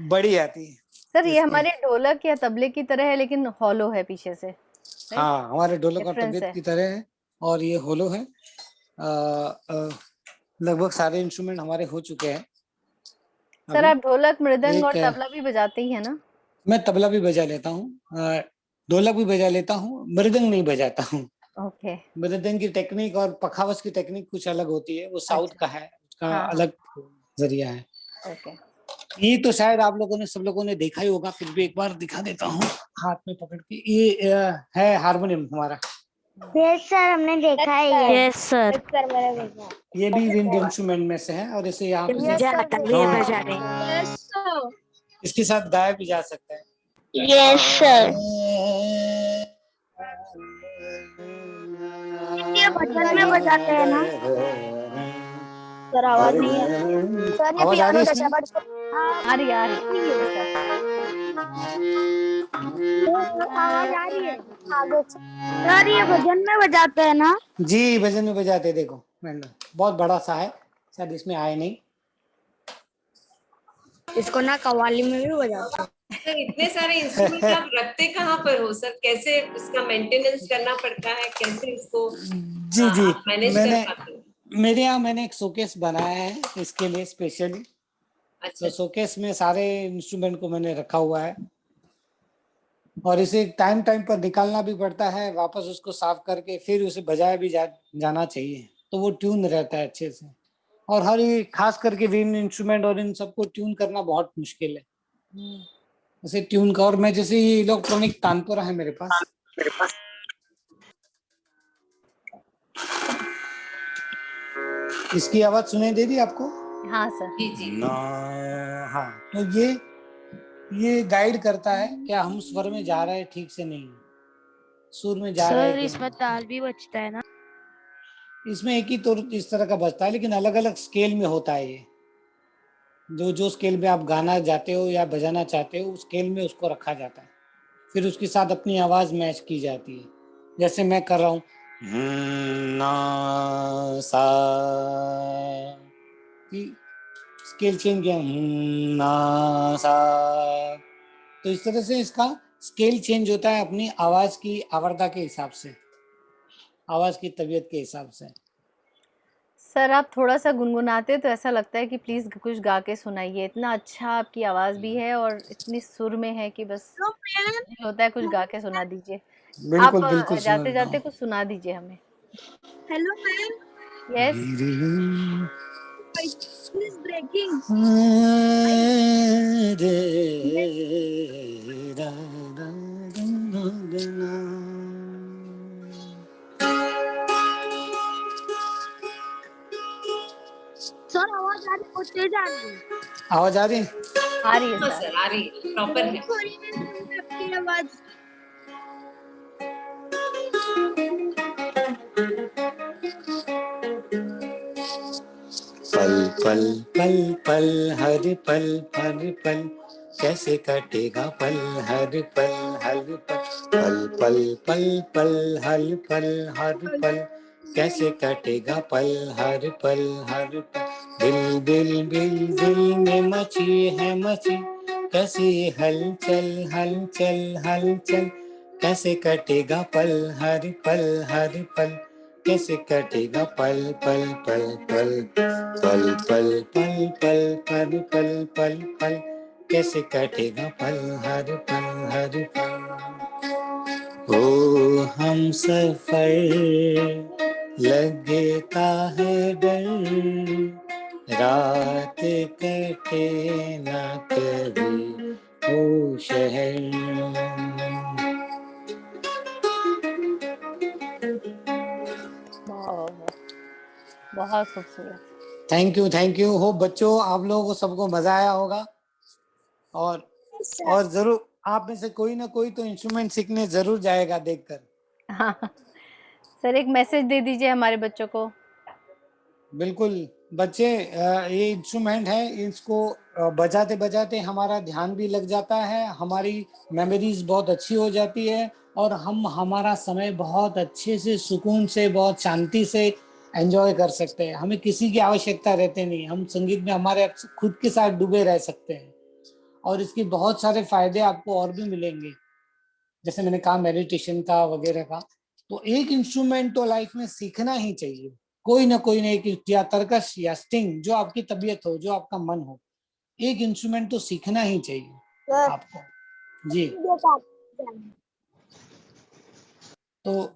B: बड़ी आती है
A: सर ये
B: इसकी।
A: हमारे ढोलक या तबले की तरह है लेकिन हॉलो है पीछे से, राइट?
B: हाँ, हमारे ढोलक और
A: डिफरेंस
B: तबीयत
A: है।
B: की तरह है और ये होलो है। लगभग सारे इंस्ट्रूमेंट हमारे हो चुके हैं
A: सर
B: अभी।
A: आप ढोलक, मृदंग और
B: एक
A: तबला भी बजाते ही है ना?
B: मैं तबला भी बजा लेता हूँ, ढोलक भी बजा लेता हूँ, मृदंग नहीं बजाता हूँ।
A: ओके।
B: मृदंग की टेक्निक और पखावज की टेक्निक कुछ अलग होती है, वो साउथ
A: अच्छा।
B: का है, उसका
A: हाँ हाँ।
B: अलग जरिया है।
A: ओके।
B: ये तो शायद आप लोगों ने, सब लोगों ने देखा ही होगा, फिर भी एक बार दिखा देता हूँ हाथ में पकड़ के। ये है हारमोनियम हमारा।
E: यस सर, हमने देखा है ये।
D: Yes sir.
E: सर मैंने देखा।
B: ये भी विंड इंस्ट्रूमेंट में से है और इसे यहाँ पे
D: मुझे आता भी है बजाने।
E: Yes sir.
B: इसके साथ गाया भी जा सकता है।
E: Yes sir. ये भजन में बजाते हैं ना? सर आवाज नहीं है। सर ये
B: आवाज आ रही
E: पियानो
B: है
E: जैसा
B: इसमें?
E: बट
A: आ रही है yes, sir।
E: आवाज आ रही है आगे से। सर ये भजन में बजाते हैं ना?
B: जी, भजन में बजाते, देखो मैंने बहुत बड़ा सा है, शायद इसमें आए नहीं।
E: इसको ना कव्वाली में भी बजाते हैं।
C: सर इतने सारे इंस्ट्रूमेंट आप रखते कहाँ पर हो सर? कैसे इसका मेंटेनेंस करना पड़ता है? कैसे इसको
B: जी जी,
C: आप मैनेज कर
B: मैंने
C: पाते हो?
B: मेरे यहाँ मैंने एक शोकेस बनाया है इसके लिए स्पेशली।
C: अच्छा
B: तो शोकेस में सारे इंस्ट्रूमेंट को मैंने रखा हुआ है और इसे टाइम टाइम पर निकालना भी पड़ता है, वापस उसको साफ करके फिर उसे बजाया भी जाना चाहिए, तो वो ट्यून रहता है अच्छे से। और हर एक खास करके विंड इंस्ट्रूमेंट और इन सबको ट्यून करना बहुत मुश्किल है। जैसे ट्यून का, और मैं जैसे ये इलेक्ट्रॉनिक तानपुरा है मेरे पास, इसकी आवाज सुनाई दे रही है आपको?
A: हाँ सर।
C: जी जी
B: ना, हाँ, तो ये गाइड करता है क्या हम स्वर में जा रहे हैं ठीक से, नहीं सुर में जा रहे हैं
D: सर
B: कि
D: इसमें
B: नहीं।
D: ताल भी बजता है ना?
B: इसमें एक ही तो इस तरह का बजता है, लेकिन अलग अलग स्केल में होता है ये। जो जो स्केल में आप गाना जाते हो या बजाना चाहते हो, उस स्केल में उसको रखा जाता है, फिर उसके साथ अपनी आवाज मैच की जाती है। जैसे मैं कर रहा हूँ ना सा, स्केल चेंज किया ना सा, तो इस तरह से इसका स्केल चेंज होता है अपनी आवाज की आवर्ता के हिसाब से, आवाज की तबीयत के हिसाब से।
A: सर आप थोड़ा सा गुनगुनाते तो ऐसा लगता है कि प्लीज कुछ गा के सुनाइए। इतना अच्छा आपकी आवाज भी है और इतनी सुर में है कि बस दिल होता है कुछ गा के सुना दीजिए। आप
B: बिल्कुल बिल्कुल
A: जाते
B: सुना
A: जाते कुछ सुना दीजिए हमें।
E: Hello ma'am,
A: yes.
E: Is breaking. Sir आवाज आ रही, बहुत तेज आ रही है।
B: आवाज आ रही है?
A: आ रही है
C: हाँ
A: सर।
C: सर आ रही है, प्रॉपर है।
E: ब्रेक हो रही है मैम आपकी आवाज।
B: पल पल पल पल हर पल कैसे कटेगा पल हर पल पल पल हर पल कैसे कटेगा पल हर पल दिल दिल दिल दिल में मची कैसी हलचल हलचल हलचल कैसे कटेगा पल हर पल कैसे कटेगा पल पल पल पल पल पल पल पल पल पल पल पल कैसे कटेगा पल हर पल ओ हम सफर लगता है डर रात कटे न कभी ओ शहर।
A: बहुत बहुत खूबसूरत।
B: Thank you. हो बच्चों, आप लोगों को सबको मजा आया होगा और जरूर आप में से कोई ना कोई तो इंस्ट्रूमेंट सीखने जरूर जाएगा देखकर।
A: हाँ सर, एक मैसेज दे दीजिए हमारे बच्चों को।
B: बिल्कुल बच्चे, ये इंस्ट्रूमेंट है, इसको बजाते बजाते हमारा ध्यान भी लग जाता है, हमारी मेमोरीज बहुत अच्छी हो जाती है और हम हमारा समय बहुत अच्छे से, सुकून से, बहुत शांति से एंजॉय कर सकते हैं। हमें किसी की आवश्यकता रहते नहीं, हम संगीत में हमारे खुद के साथ डूबे रह सकते हैं और इसके बहुत सारे फायदे आपको और भी मिलेंगे, जैसे मैंने कहा मेडिटेशन का वगैरह का। तो एक इंस्ट्रूमेंट तो लाइफ में सीखना ही चाहिए, कोई ना कोई, एक या तर्कश या स्टिंग, जो आपकी तबीयत हो, जो आपका मन हो, एक इंस्ट्रूमेंट तो सीखना ही चाहिए आपको। जी, तो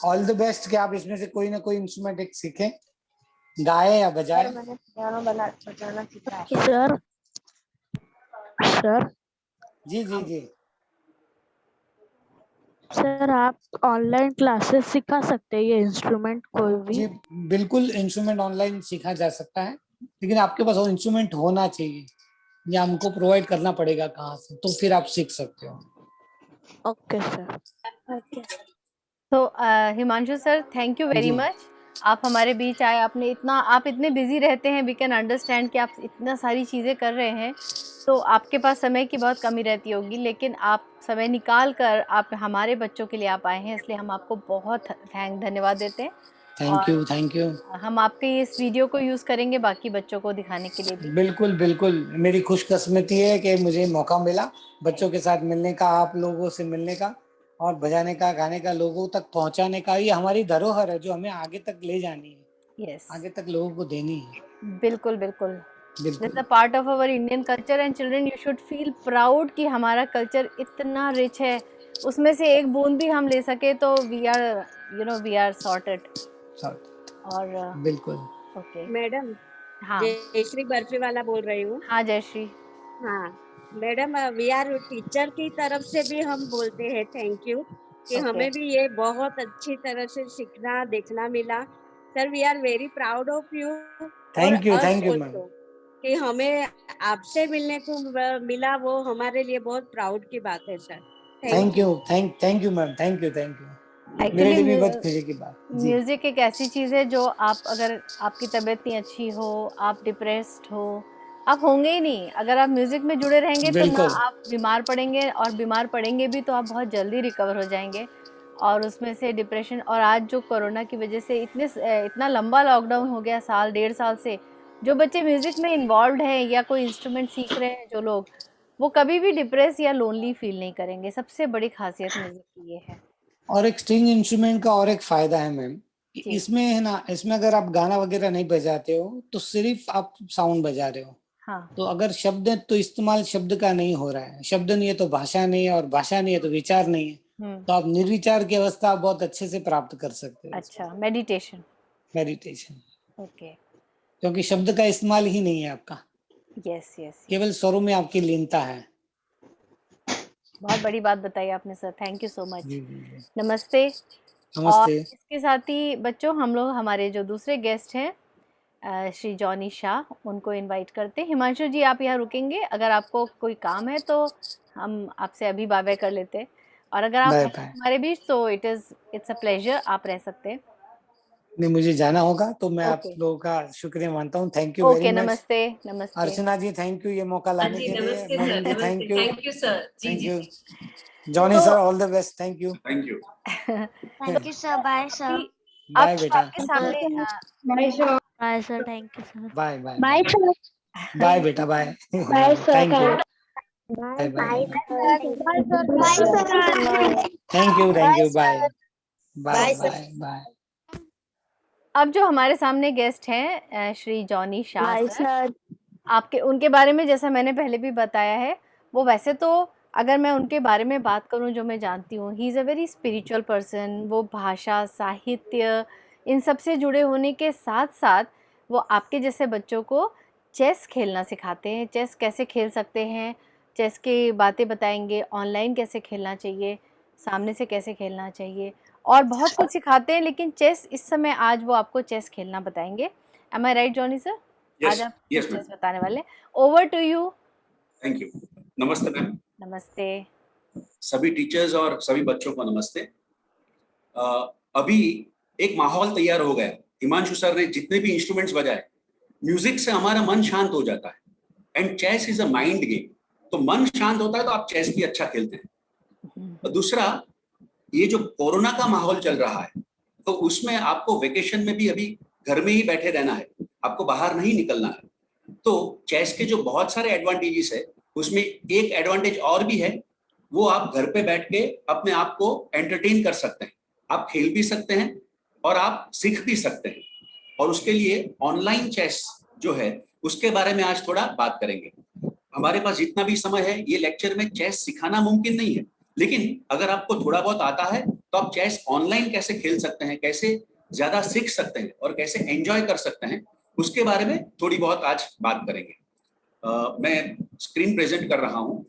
B: ऑल द बेस्ट कि आप इसमें से कोई ना कोई इंस्ट्रूमेंट एक सीखें, गाए या बजाए।
D: सर सर
B: जी जी जी,
D: सर आप ऑनलाइन क्लासेस सिखा सकते हैं ये इंस्ट्रूमेंट कोई भी?
B: जी बिल्कुल, इंस्ट्रूमेंट ऑनलाइन सीखा जा सकता है, लेकिन आपके पास वो इंस्ट्रूमेंट होना चाहिए, या हमको प्रोवाइड करना पड़ेगा कहाँ से, तो फिर आप सीख सकते हो।
D: Okay sir.
A: तो Himanshu sir, thank you very
B: जी।
A: मच। आप हमारे बीच आए, आपने इतना, आप इतने बिजी रहते हैं, वी कैन अंडरस्टैंड कि आप इतना सारी चीज़ें कर रहे हैं, तो आपके पास समय की बहुत कमी रहती होगी, लेकिन आप समय निकाल कर आप हमारे बच्चों के लिए आप आए हैं, इसलिए हम आपको बहुत धन्यवाद देते हैं।
B: Thank you, thank you.
A: हम आपके इस वीडियो को यूज़ करेंगे बाकी बच्चों को दिखाने के लिए भी।
B: बिल्कुल बिल्कुल, मेरी खुशकिस्मती है कि मुझे मौका मिला बच्चों के साथ मिलने का, आप लोगों से मिलने का, और बजाने का, गाने का, लोगों तक पहुंचाने का। ये हमारी धरोहर है जो हमें आगे तक ले जानी है,
A: यस,
B: आगे तक लोगों को देनी है।
A: बिल्कुल बिल्कुल।
B: बिल्कुल।
A: That's a part of our Indian culture and children you should feel proud कि हमारा कल्चर इतना रिच है, उसमें से एक बूंद भी हम ले सके तो we are sorted। और
B: बिल्कुल।
A: ओके,
F: मैडम,
A: हाँ
F: जयश्री बर्फी वाला बोल रही हूँ।
A: हाँ जयश्री।
F: हाँ मैडम, वी आर टीचर की तरफ से भी हम बोलते हैं थैंक यू कि
A: Okay.
F: हमें भी ये बहुत अच्छी तरह से सीखना देखना मिला। Sir, we are very proud of you और
B: thank you,
F: us
B: thank you ma'am.
F: Also कि हमें आपसे मिलने को मिला, वो हमारे लिए बहुत प्राउड की बात है sir.
B: Thank you, thank you ma'am, thank you, thank you. मेरे
A: एक्चुअली
B: लिए भी बहुत खुशी की बात जी।
A: म्यूज़िक एक ऐसी चीज़ है जो आप, अगर आपकी तबीयत नहीं अच्छी हो, आप डिप्रेस्ड हो, आप होंगे ही नहीं। अगर आप म्यूज़िक में जुड़े रहेंगे तो ना
B: बिल्कुल।
A: आप बीमार पड़ेंगे, और बीमार पड़ेंगे भी तो आप बहुत जल्दी रिकवर हो जाएँगे। और उसमें से डिप्रेशन, और आज जो कोरोना की वजह से इतना लंबा लॉकडाउन हो गया, साल डेढ़ साल से, जो बच्चे म्यूज़िक में इन्वॉल्व्ड हैं या कोई इंस्ट्रूमेंट सीख रहे हैं जो लोग, वो कभी भी डिप्रेस या लोनली फील नहीं करेंगे। सबसे बड़ी खासियत म्यूज़िक की ये है।
B: और एक स्ट्रिंग इंस्ट्रूमेंट का और एक फायदा है मैम, कि
A: जी।
B: इसमें है ना, इसमें अगर आप गाना वगैरह नहीं बजाते हो तो सिर्फ आप साउंड बजा रहे हो।
A: हाँ,
B: तो अगर शब्द है तो इस्तेमाल शब्द का नहीं हो रहा है, शब्द नहीं है तो भाषा नहीं है, और भाषा नहीं है तो विचार नहीं है, तो आप निर्विचार की अवस्था आप बहुत अच्छे से प्राप्त कर सकते हो।
A: अच्छा, मेडिटेशन।
B: मेडिटेशन,
A: ओके,
B: क्योंकि शब्द का इस्तेमाल ही नहीं है आपका,
A: यस यस।
B: केवल स्वरों में आपकी लीनता है।
A: बहुत बड़ी बात बताई आपने सर, थैंक यू सो
B: जी
A: मच।
B: जी जी।
A: नमस्ते। और
B: नमस्ते।
A: इसके साथ ही बच्चों, हम लोग हमारे जो दूसरे गेस्ट हैं श्री जॉनी शाह, उनको इनवाइट करते हैं। हिमांशु जी, आप यहाँ रुकेंगे? अगर आपको कोई काम है तो हम आपसे अभी बाय बाय कर लेते हैं, और अगर आप
B: बाय
A: हैं
B: बाय।
A: हमारे बीच तो इट्स अ प्लेजर, आप रह सकते हैं।
B: नहीं, मुझे जाना होगा, तो मैं आप
A: ओके
B: लोगों का शुक्रिया मानता हूँ। Thank you very
A: okay,
B: much.
A: नमस्ते नमस्ते।
B: अर्चना जी, थैंक यू ये मौका
C: हाँ
B: लाने
C: जी,
B: के लिए।
C: नमस्ते सर,
B: मैडम जी,
C: नमस्ते,
B: thank you,
C: thank you sir. जी
B: थैंक
C: जी
B: यू।
C: जी।
B: जॉनी
A: तो
B: sir, all the best, thank you.
G: Thank you.
E: Thank you sir, bye sir.
A: कि
B: बाय
A: अब
B: बेटा।
A: आपके सामने
D: bye sir, thank you sir.
B: Bye bye
E: bye
B: bye.
E: Sir.
B: Bye बेटा, bye.
E: Bye sir.
B: Thank you.
E: Bye
B: bye bye.
E: Bye sir. Bye sir.
B: Thank you, thank you, bye bye
F: bye sir.
B: Bye bye.
A: अब जो हमारे सामने guest हैं Shri Johnny Shah
D: by
A: sir,
D: sir.
A: आपके उनके बारे में जैसा मैंने पहले भी बताया है, वो वैसे तो, अगर मैं उनके बारे में बात करूं जो मैं जानती हूँ, he is a very spiritual person. वो भाषा, साहित्य, इन सब से जुड़े होने के साथ साथ वो आपके जैसे बच्चों को चेस खेलना सिखाते हैं। चेस कैसे खेल सकते हैं, चेस की बातें बताएंगे, ऑनलाइन कैसे खेलना चाहिए, सामने से कैसे खेलना चाहिए, और बहुत कुछ सिखाते हैं। लेकिन चेस इस समय, आज वो आपको चेस खेलना बताएंगे। Am I right Johnny sir? आज
G: यस
A: आप
G: यस
A: चेस
G: मैम।
A: बताने वाले। Over to you.
G: Thank you. नमस्ते मैम।
A: नमस्ते।
G: सभी टीचर्स और सभी बच्चों को नमस्ते। अभी एक माहौल तैयार हो गया हिमांशु सर ने जितने भी इंस्ट्रूमेंट्स बजाए, म्यूजिक से हमारा मन शांत हो जाता है, and chess is a mind game. तो मन शांत होता है तो आप चेस भी अच्छा खेलते हैं। और दूसरा, ये जो कोरोना का माहौल चल रहा है, तो उसमें आपको वेकेशन में भी अभी घर में ही बैठे रहना है, आपको बाहर नहीं निकलना है। तो चेस के जो बहुत सारे एडवांटेजेस है, उसमें एक एडवांटेज और भी है, वो आप घर पे बैठ के अपने आप को एंटरटेन कर सकते हैं, आप खेल भी सकते हैं और आप सीख भी सकते हैं। और उसके लिए ऑनलाइन चेस जो है उसके बारे में आज थोड़ा बात करेंगे। हमारे पास जितना भी समय है, ये लेक्चर में चेस सिखाना मुमकिन नहीं है, लेकिन अगर आपको थोड़ा बहुत आता है तो आप चेस ऑनलाइन कैसे खेल सकते हैं, कैसे ज्यादा सीख सकते हैं और कैसे एंजॉय कर सकते हैं, उसके बारे में थोड़ी बहुत आज बात करेंगे। मैं स्क्रीन प्रेजेंट कर रहा हूं।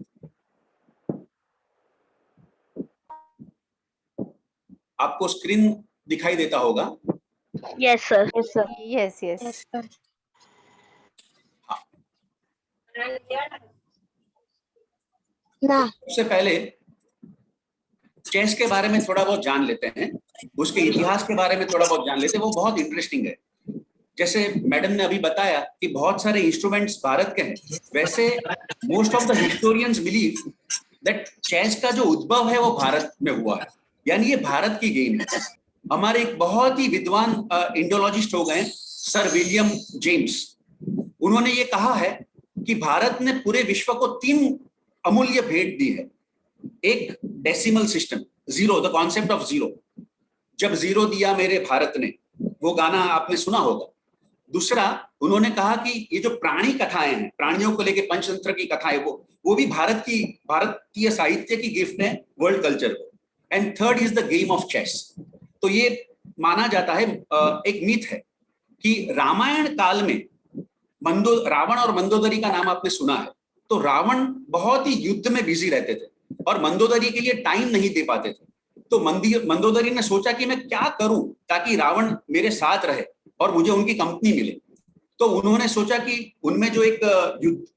G: आपको स्क्रीन दिखाई देता होगा?
D: Yes sir.
A: Yes, yes.
E: ना
G: सबसे पहले चेस के बारे में थोड़ा बहुत जान लेते हैं, उसके इतिहास के बारे में थोड़ा बहुत जान लेते हैं, वो बहुत इंटरेस्टिंग है। जैसे मैडम ने अभी बताया कि बहुत सारे इंस्ट्रूमेंट्स भारत के हैं, वैसे most of the historians believe that chess का जो उद्भव है वो भारत में हुआ है, यानी ये भारत की गेम है। हमारे एक बहुत ही विद्वान इंडोलॉजिस्ट हो गए सर विलियम जेम्स, उन्होंने ये कहा है कि भारत ने पूरे विश्व को 3 अमूल्य भेंट दी है। एक decimal system, zero, the concept of zero, जब जीरो दिया मेरे भारत ने, वो गाना आपने सुना होगा। दूसरा, उन्होंने कहा कि ये जो प्राणी कथाएं हैं, प्राणियों को लेके पंचतंत्र की कथाएं, वो भी भारतीय साहित्य की गिफ्ट है वर्ल्ड कल्चर को। And third is the game of chess. तो ये माना जाता है, एक मिथ है कि रामायण काल में रावण और मंदोदरी का नाम आपने सुना है। तो रावण बहुत ही युद्ध में बिजी रहते थे और मंदोदरी के लिए टाइम नहीं दे पाते थे। तो मंदोदरी ने सोचा कि मैं क्या करूं ताकि रावण मेरे साथ रहे और मुझे उनकी कंपनी मिले। तो उन्होंने सोचा कि उनमें जो एक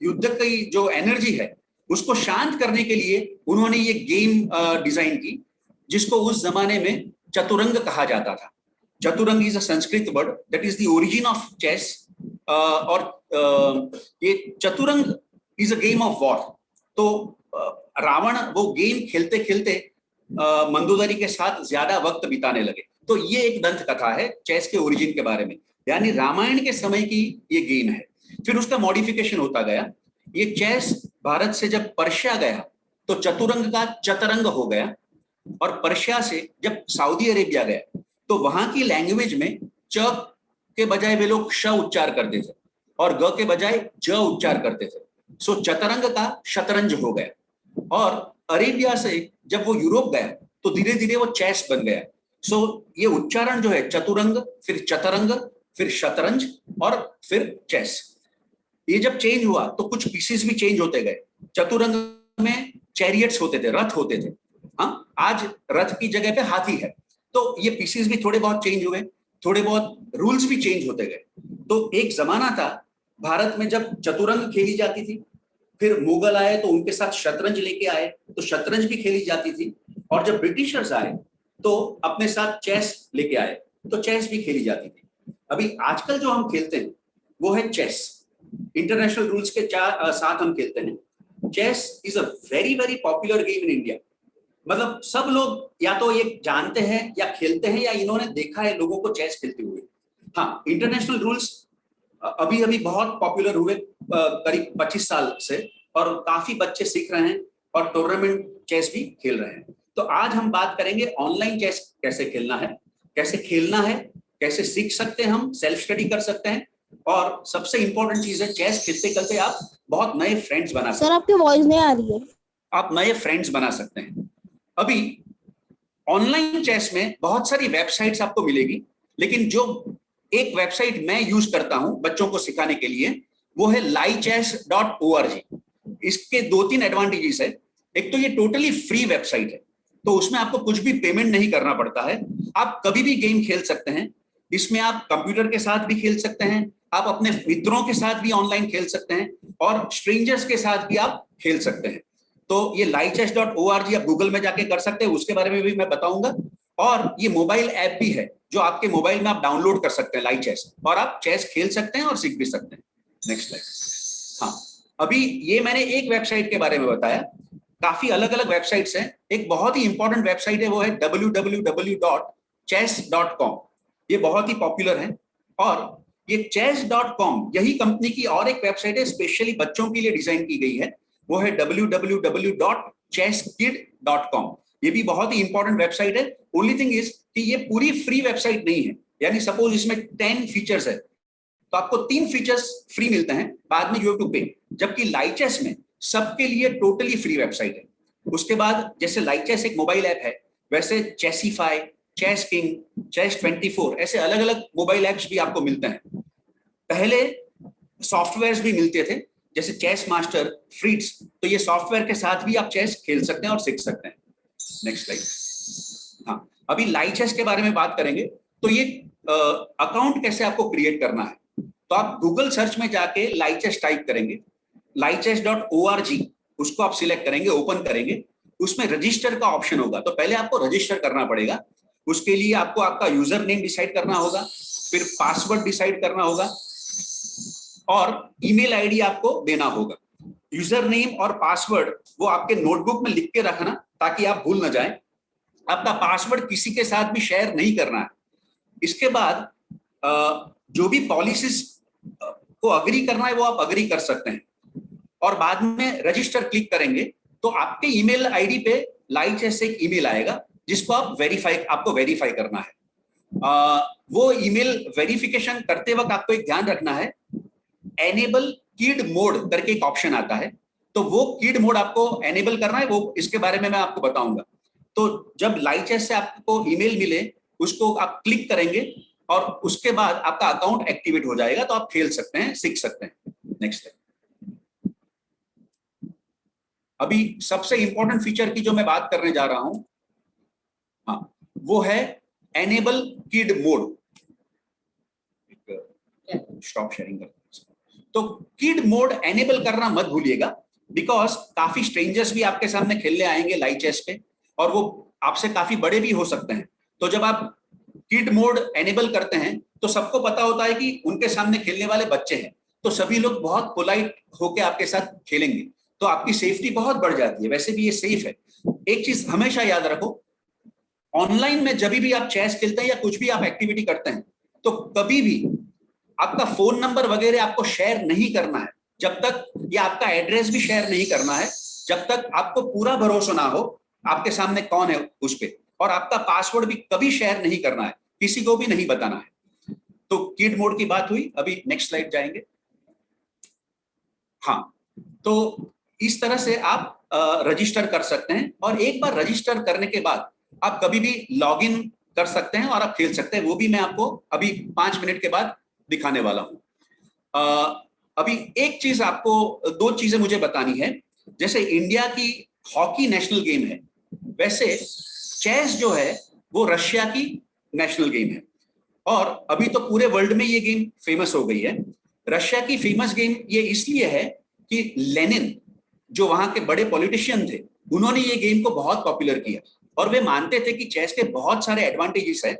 G: युद्ध की जो एनर्जी है उसको शांत करने के लिए उन्होंने ये गेम डिजाइन की, जिसको उस जमाने में चतुरंग कहा जाता था। Chaturang is a Sanskrit word that is the origin of chess. और ये Chaturang is a game of war. तो रावण वो गेम खेलते खेलते मंदोदरी के साथ ज्यादा वक्त बिताने लगे। तो ये एक दंत कथा है चेस के ओरिजिन के बारे में, यानी रामायण के समय की ये गेम है। फिर उसका मॉडिफिकेशन होता गया। ये चेस भारत से जब पर्शिया गया तो चतुरंग का चतरंग हो गया, और पर्शिया से जब सऊदी अरेबिया गया तो वहां की लैंग्वेज में च के बजाय वे लोग श उच्चार करते थे और ग के बजाय ज उच्चार करते थे। सो चतरंग का शतरंज हो गया। और अरेबिया से जब वो यूरोप गया तो धीरे धीरे वो चेस बन गया। सो ये उच्चारण जो है चतुरंग, फिर चतरंग, फिर शतरंज और फिर चेस, ये जब चेंज हुआ तो कुछ पीसेस भी चेंज होते गए। चतुरंग में चैरियट्स होते थे, रथ होते थे। हाँ, आज रथ की जगह पे हाथी है। तो ये पीसेस भी थोड़े बहुत चेंज हुए, थोड़े बहुत रूल्स भी चेंज होते गए। तो एक जमाना था भारत में जब चतुरंग खेली जाती थी, फिर मुगल आए तो उनके साथ शतरंज लेके आए तो शतरंज भी खेली जाती थी, और जब ब्रिटिशर्स आए तो अपने साथ चेस लेके आए तो चेस भी खेली जाती थी। अभी आजकल जो हम खेलते हैं वो है चेस। इंटरनेशनल रूल्स के साथ हम खेलते हैं। Chess is a very very popular game in India. मतलब सब लोग या तो ये जानते हैं या खेलते हैं या इन्होंने देखा है लोगों को चेस खेलते हुए। हाँ, इंटरनेशनल रूल्स अभी अभी बहुत पॉपुलर हुए करीब 25 साल से, और काफी बच्चे सीख रहे हैं और टूर्नामेंट चेस भी खेल रहे हैं। तो आज हम बात करेंगे ऑनलाइन चेस कैसे खेलना है, कैसे खेलना है, कैसे सीख सकते हैं, हम सेल्फ स्टडी कर सकते हैं, और सबसे इंपॉर्टेंट चीज है चेस खेलते खेलते आप बहुत नए फ्रेंड्स बना सकते हैं।
E: सर आपकी वॉइस नहीं आ रही है।
G: आप नए फ्रेंड्स बना सकते हैं। अभी ऑनलाइन चेस में बहुत सारी वेबसाइट्स आपको मिलेगी, लेकिन जो एक वेबसाइट मैं यूज करता हूं बच्चों को सिखाने के लिए वो है lichess.org। इसके 2-3 एडवांटेजेस है। एक तो ये टोटली फ्री वेबसाइट है, तो उसमें आपको कुछ भी पेमेंट नहीं करना पड़ता है। आप कभी भी गेम खेल सकते हैं। इसमें आप कंप्यूटर के साथ भी खेल सकते हैं, आप अपने मित्रों के साथ भी ऑनलाइन खेल सकते हैं, और स्ट्रेंजर्स के साथ भी आप खेल सकते हैं। तो ये lichess.org आप गूगल में जाके कर सकते हैं, उसके बारे में भी मैं बताऊंगा। और ये मोबाइल ऐप भी है, जो आपके मोबाइल में आप डाउनलोड कर सकते हैं, लाइव चेस, और आप चेस खेल सकते हैं और सीख भी सकते हैं। Next slide. हाँ, अभी ये मैंने एक वेबसाइट के बारे में बताया, काफी अलग अलग वेबसाइट्स हैं। एक बहुत ही इंपॉर्टेंट वेबसाइट है, वो है www.chess.com। ये बहुत ही पॉपुलर है, और ये chess.com यही कंपनी की और एक वेबसाइट है, स्पेशली बच्चों के लिए डिजाइन की गई है, वो है www.chesskid.com। ये भी बहुत ही इंपॉर्टेंट वेबसाइट है। ओनली थिंग इज कि ये पूरी फ्री वेबसाइट नहीं है, यानी सपोज इसमें 10 फीचर्स है तो आपको 3 फीचर्स फ्री मिलते हैं, बाद में यू हैव टू पे। जबकि लाइचेस में सबके लिए टोटली फ्री वेबसाइट है। उसके बाद जैसे लाइचेस एक मोबाइल ऐप है, वैसे चेसिफाई, चेस किंग, चेस 24 ऐसे अलग अलग मोबाइल ऐप्स भी आपको मिलते हैं। पहले सॉफ्टवेयर्स भी मिलते थे, जैसे चेस मास्टर, फ्रीट्स, तो ये सॉफ्टवेयर के साथ भी आप चेस खेल सकते हैं और सीख सकते हैं। Next slide. हाँ, अभी लाइचेस के बारे में बात करेंगे। तो ये अकाउंट कैसे आपको क्रिएट करना है, तो आप गूगल सर्च में जाके लाइचेस टाइप करेंगे, lichess.org, उसको आप सिलेक्ट करेंगे, ओपन करेंगे, उसमें रजिस्टर का ऑप्शन होगा। तो पहले आपको रजिस्टर करना पड़ेगा। उसके लिए आपको आपका यूजर नेम डिसाइड करना होगा, फिर पासवर्ड डिसाइड करना होगा, और ईमेल आईडी आपको देना होगा। यूजर नेम और पासवर्ड वो आपके नोटबुक में लिख के रखना, ताकि आप भूल ना जाएं। आपका पासवर्ड किसी के साथ भी शेयर नहीं करना है। इसके बाद जो भी पॉलिसीज को अग्री करना है वो आप अग्री कर सकते हैं, और बाद में रजिस्टर क्लिक करेंगे तो आपके ईमेल आईडी पे लाइचेस से एक ईमेल आएगा, जिसको आप आपको वेरीफाई करना है। वो ईमेल वेरिफिकेशन करते वक्त आपको एक ध्यान रखना है, एनेबल किड मोड करके एक ऑप्शन आता है, तो वो किड मोड आपको एनेबल करना है। वो इसके बारे में मैं आपको बताऊंगा। तो जब लाइचेस से आपको ईमेल मिले, उसको आप क्लिक करेंगे और उसके बाद आपका अकाउंट एक्टिवेट हो जाएगा, तो आप खेल सकते हैं, सीख सकते हैं। नेक्स्ट। अभी सबसे इंपॉर्टेंट फीचर की जो मैं बात करने जा रहा हूं, हाँ, वो है enable kid mode. Stop sharing कर। तो किड मोड एनेबल करना मत भूलिएगा, बिकॉज काफी स्ट्रेंजर्स भी आपके सामने खेलने आएंगे लाइचेस पे, और वो आपसे काफी बड़े भी हो सकते हैं। तो जब आप किड मोड एनेबल करते हैं तो सबको पता होता है कि उनके सामने खेलने वाले बच्चे हैं, तो सभी लोग बहुत पोलाइट होके आपके साथ खेलेंगे, तो आपकी सेफ्टी बहुत बढ़ जाती है। वैसे भी ये सेफ है। एक चीज हमेशा याद रखो, ऑनलाइन में जब भी आप चेस खेलते हैं या कुछ भी आप एक्टिविटी करते हैं, तो कभी भी आपका फोन नंबर वगैरह आपको शेयर नहीं करना है, जब तक, या आपका एड्रेस भी शेयर नहीं करना है, जब तक आपको पूरा भरोसा ना हो आपके सामने कौन है उस पे, और आपका पासवर्ड भी कभी शेयर नहीं करना है, किसी को भी नहीं बताना है। तो किड मोड की बात हुई। अभी नेक्स्ट स्लाइड जाएंगे। हाँ, तो इस तरह से आप रजिस्टर कर सकते हैं, और एक बार रजिस्टर करने के बाद आप कभी भी लॉग इन कर सकते हैं और आप खेल सकते हैं। वो भी मैं आपको अभी 5 मिनट के बाद दिखाने वाला हूं। अभी एक चीज आपको, 2 चीजें मुझे बतानी है। जैसे इंडिया की हॉकी नेशनल गेम है, वैसे चेस जो है वो रशिया की नेशनल गेम है, और अभी तो पूरे वर्ल्ड में ये गेम फेमस हो गई है। रशिया की फेमस गेम ये इसलिए है कि लेनिन, जो वहां के बड़े पॉलिटिशियन थे, उन्होंने ये गेम को बहुत पॉपुलर किया, और वे मानते थे कि चेस के बहुत सारे एडवांटेजेस है,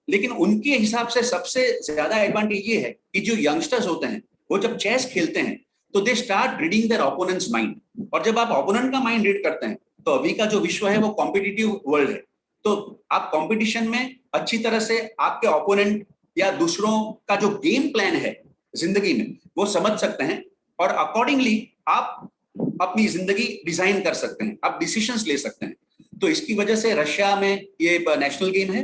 G: लेकिन उनके हिसाब से सबसे ज्यादा एडवांटेज ये है कि जो यंगस्टर्स होते हैं वो जब चेस खेलते हैं तो they start reading their opponent's mind, और जब आप ओपोनेंट का माइंड रीड करते हैं तो अभी का जो विश्व है वो कॉम्पिटिटिव वर्ल्ड है, तो आप कंपटीशन में अच्छी तरह से आपके ओपोनेंट या दूसरों का जो गेम प्लान है जिंदगी में वो समझ सकते हैं, और अकॉर्डिंगली आप अपनी जिंदगी डिजाइन कर सकते हैं, आप डिसीजंस ले सकते हैं। तो इसकी वजह से रशिया में ये नेशनल गेम है।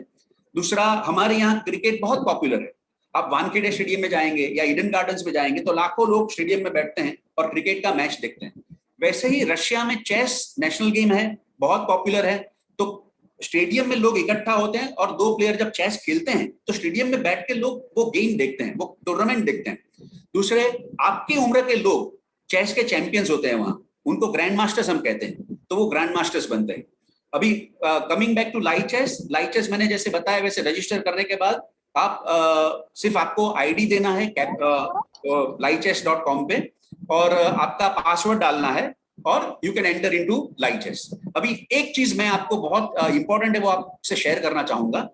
G: दूसरा, हमारे यहाँ क्रिकेट बहुत पॉपुलर है। आप वानखेड़े स्टेडियम में जाएंगे या ईडन गार्डन्स में जाएंगे तो लाखों लोग स्टेडियम में बैठते हैं और क्रिकेट का मैच देखते हैं। वैसे ही रशिया में चेस नेशनल गेम है, बहुत पॉपुलर है। तो स्टेडियम में लोग इकट्ठा होते हैं, और 2 प्लेयर जब चेस खेलते हैं तो स्टेडियम में बैठ के लोग वो गेम देखते हैं, वो टूर्नामेंट देखते हैं। दूसरे, आपकी उम्र के लोग चेस के चैंपियंस होते हैं वहां, उनको ग्रैंड मास्टर्स हम कहते हैं, तो वो ग्रैंड मास्टर्स बनते हैं। अभी कमिंग बैक टू लाइचेस मैंने जैसे बताया, वैसे रजिस्टर करने के बाद आप सिर्फ आपको आईडी देना है lichess.com पे, और आपका पासवर्ड डालना है, और यू कैन एंटर इनटू लाइचेस। अभी एक चीज मैं आपको बहुत इंपॉर्टेंट है वो आपसे शेयर करना चाहूंगा।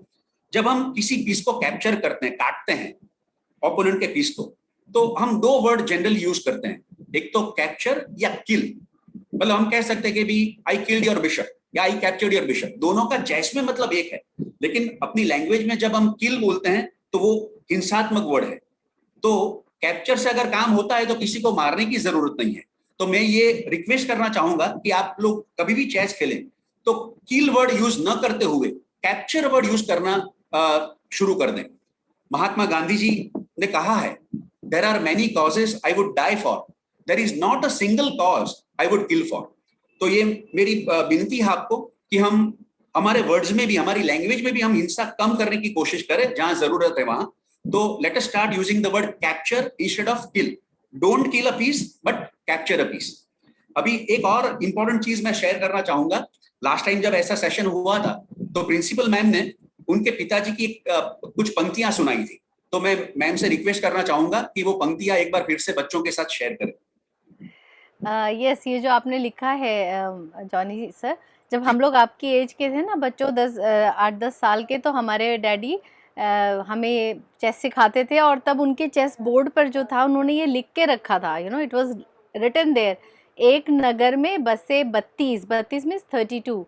G: जब हम किसी पीस को कैप्चर करते हैं, काटते हैं ओपोनेंट के पीस को, तो हम दो वर्ड जनरली यूज करते हैं, एक तो कैप्चर या किल। मतलब हम कह सकते हैं कि भी आई किल्ड योर बिशप या आई कैप्चर्ड योर बिशप, दोनों का जैस में मतलब एक है, लेकिन अपनी लैंग्वेज में जब हम किल बोलते हैं तो वो हिंसात्मक वर्ड है। तो कैप्चर से अगर काम होता है तो किसी को मारने की जरूरत नहीं है। तो मैं ये रिक्वेस्ट करना चाहूंगा कि आप लोग कभी भी चेस खेलें तो किल वर्ड यूज न करते हुए कैप्चर वर्ड यूज करना शुरू कर दें। महात्मा गांधी जी ने कहा है, there are many causes I would die for, there is not a single cause I would kill for. तो ये मेरी विनती है आपको कि हम हमारे वर्ड्स में भी, हमारी लैंग्वेज में भी हम हिंसा कम करने की कोशिश करें जहां जरूरत है वहां। तो let us start using the word capture instead of kill. Don't kill a piece but capture a piece. अभी एक और इंपॉर्टेंट चीज मैं शेयर करना चाहूंगा। लास्ट टाइम जब ऐसा सेशन हुआ था तो प्रिंसिपल मैम ने उनके पिताजी की कुछ पंक्तियां सुनाई थी, तो मैं मैम से रिक्वेस्ट करना चाहूंगा कि वो पंक्तियां एक बार फिर से बच्चों के साथ शेयर करें।
A: यस, ये जो आपने लिखा है जॉनी सर, जब हम लोग आपकी एज के थे ना बच्चों, 8-10 साल के, तो हमारे डैडी हमें चेस सिखाते थे, और तब उनके चेस बोर्ड पर जो था उन्होंने ये लिख के रखा था, you know, it was written there, एक नगर में बसे 32, 32 मीन्स 32,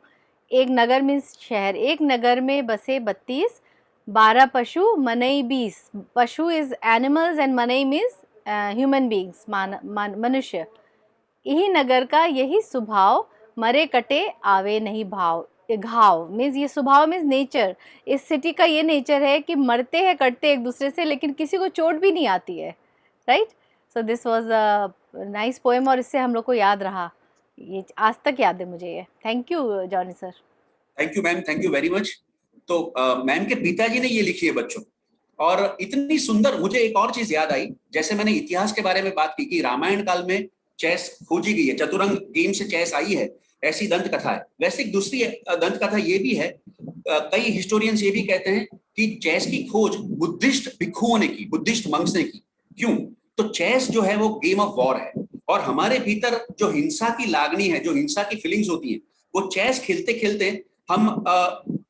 A: एक नगर मीन्स शहर, एक नगर में बसे 32, 12 पशु मनई 20, पशु इज एनिमल्स एंड मनई मीन्स ह्यूमन बींग्स, मनुष्य, यही नगर का यही स्वभाव, मरे कटे आवे नहीं भाव, घाव मीन्स, ये स्वभाव मीन्स नेचर, इस सिटी का ये नेचर है कि मरते हैं कटते एक दूसरे से, लेकिन किसी को चोट भी नहीं आती है, right. So this was a nice poem, और इससे हम लोग को याद रहा, ये आज तक याद है मुझे ये। Thank you Johnny sir.
G: Thank you ma'am, thank you very much. तो मैम के पिताजी ने ये लिखी है बच्चों, और इतनी सुंदर। मुझे एक और चीज याद आई, जैसे मैंने इतिहास के बारे में बात की कि रामायण काल में चेस खोजी गई है, चतुरंग गेम से चेस आई है, ऐसी दंत कथा है। वैसे एक दूसरी दंत कथा ये भी है, कई हिस्टोरियंस ये भी कहते हैं कि चेस की खोज बुद्धिस्ट भिक्षुओं ने की, बुद्धिस्ट मंक्स ने की। क्यों? तो चेस जो है वो गेम ऑफ वॉर है, और हमारे भीतर जो हिंसा की लागनी है, जो हिंसा की फीलिंग्स होती है, वो चेस खेलते खेलते हम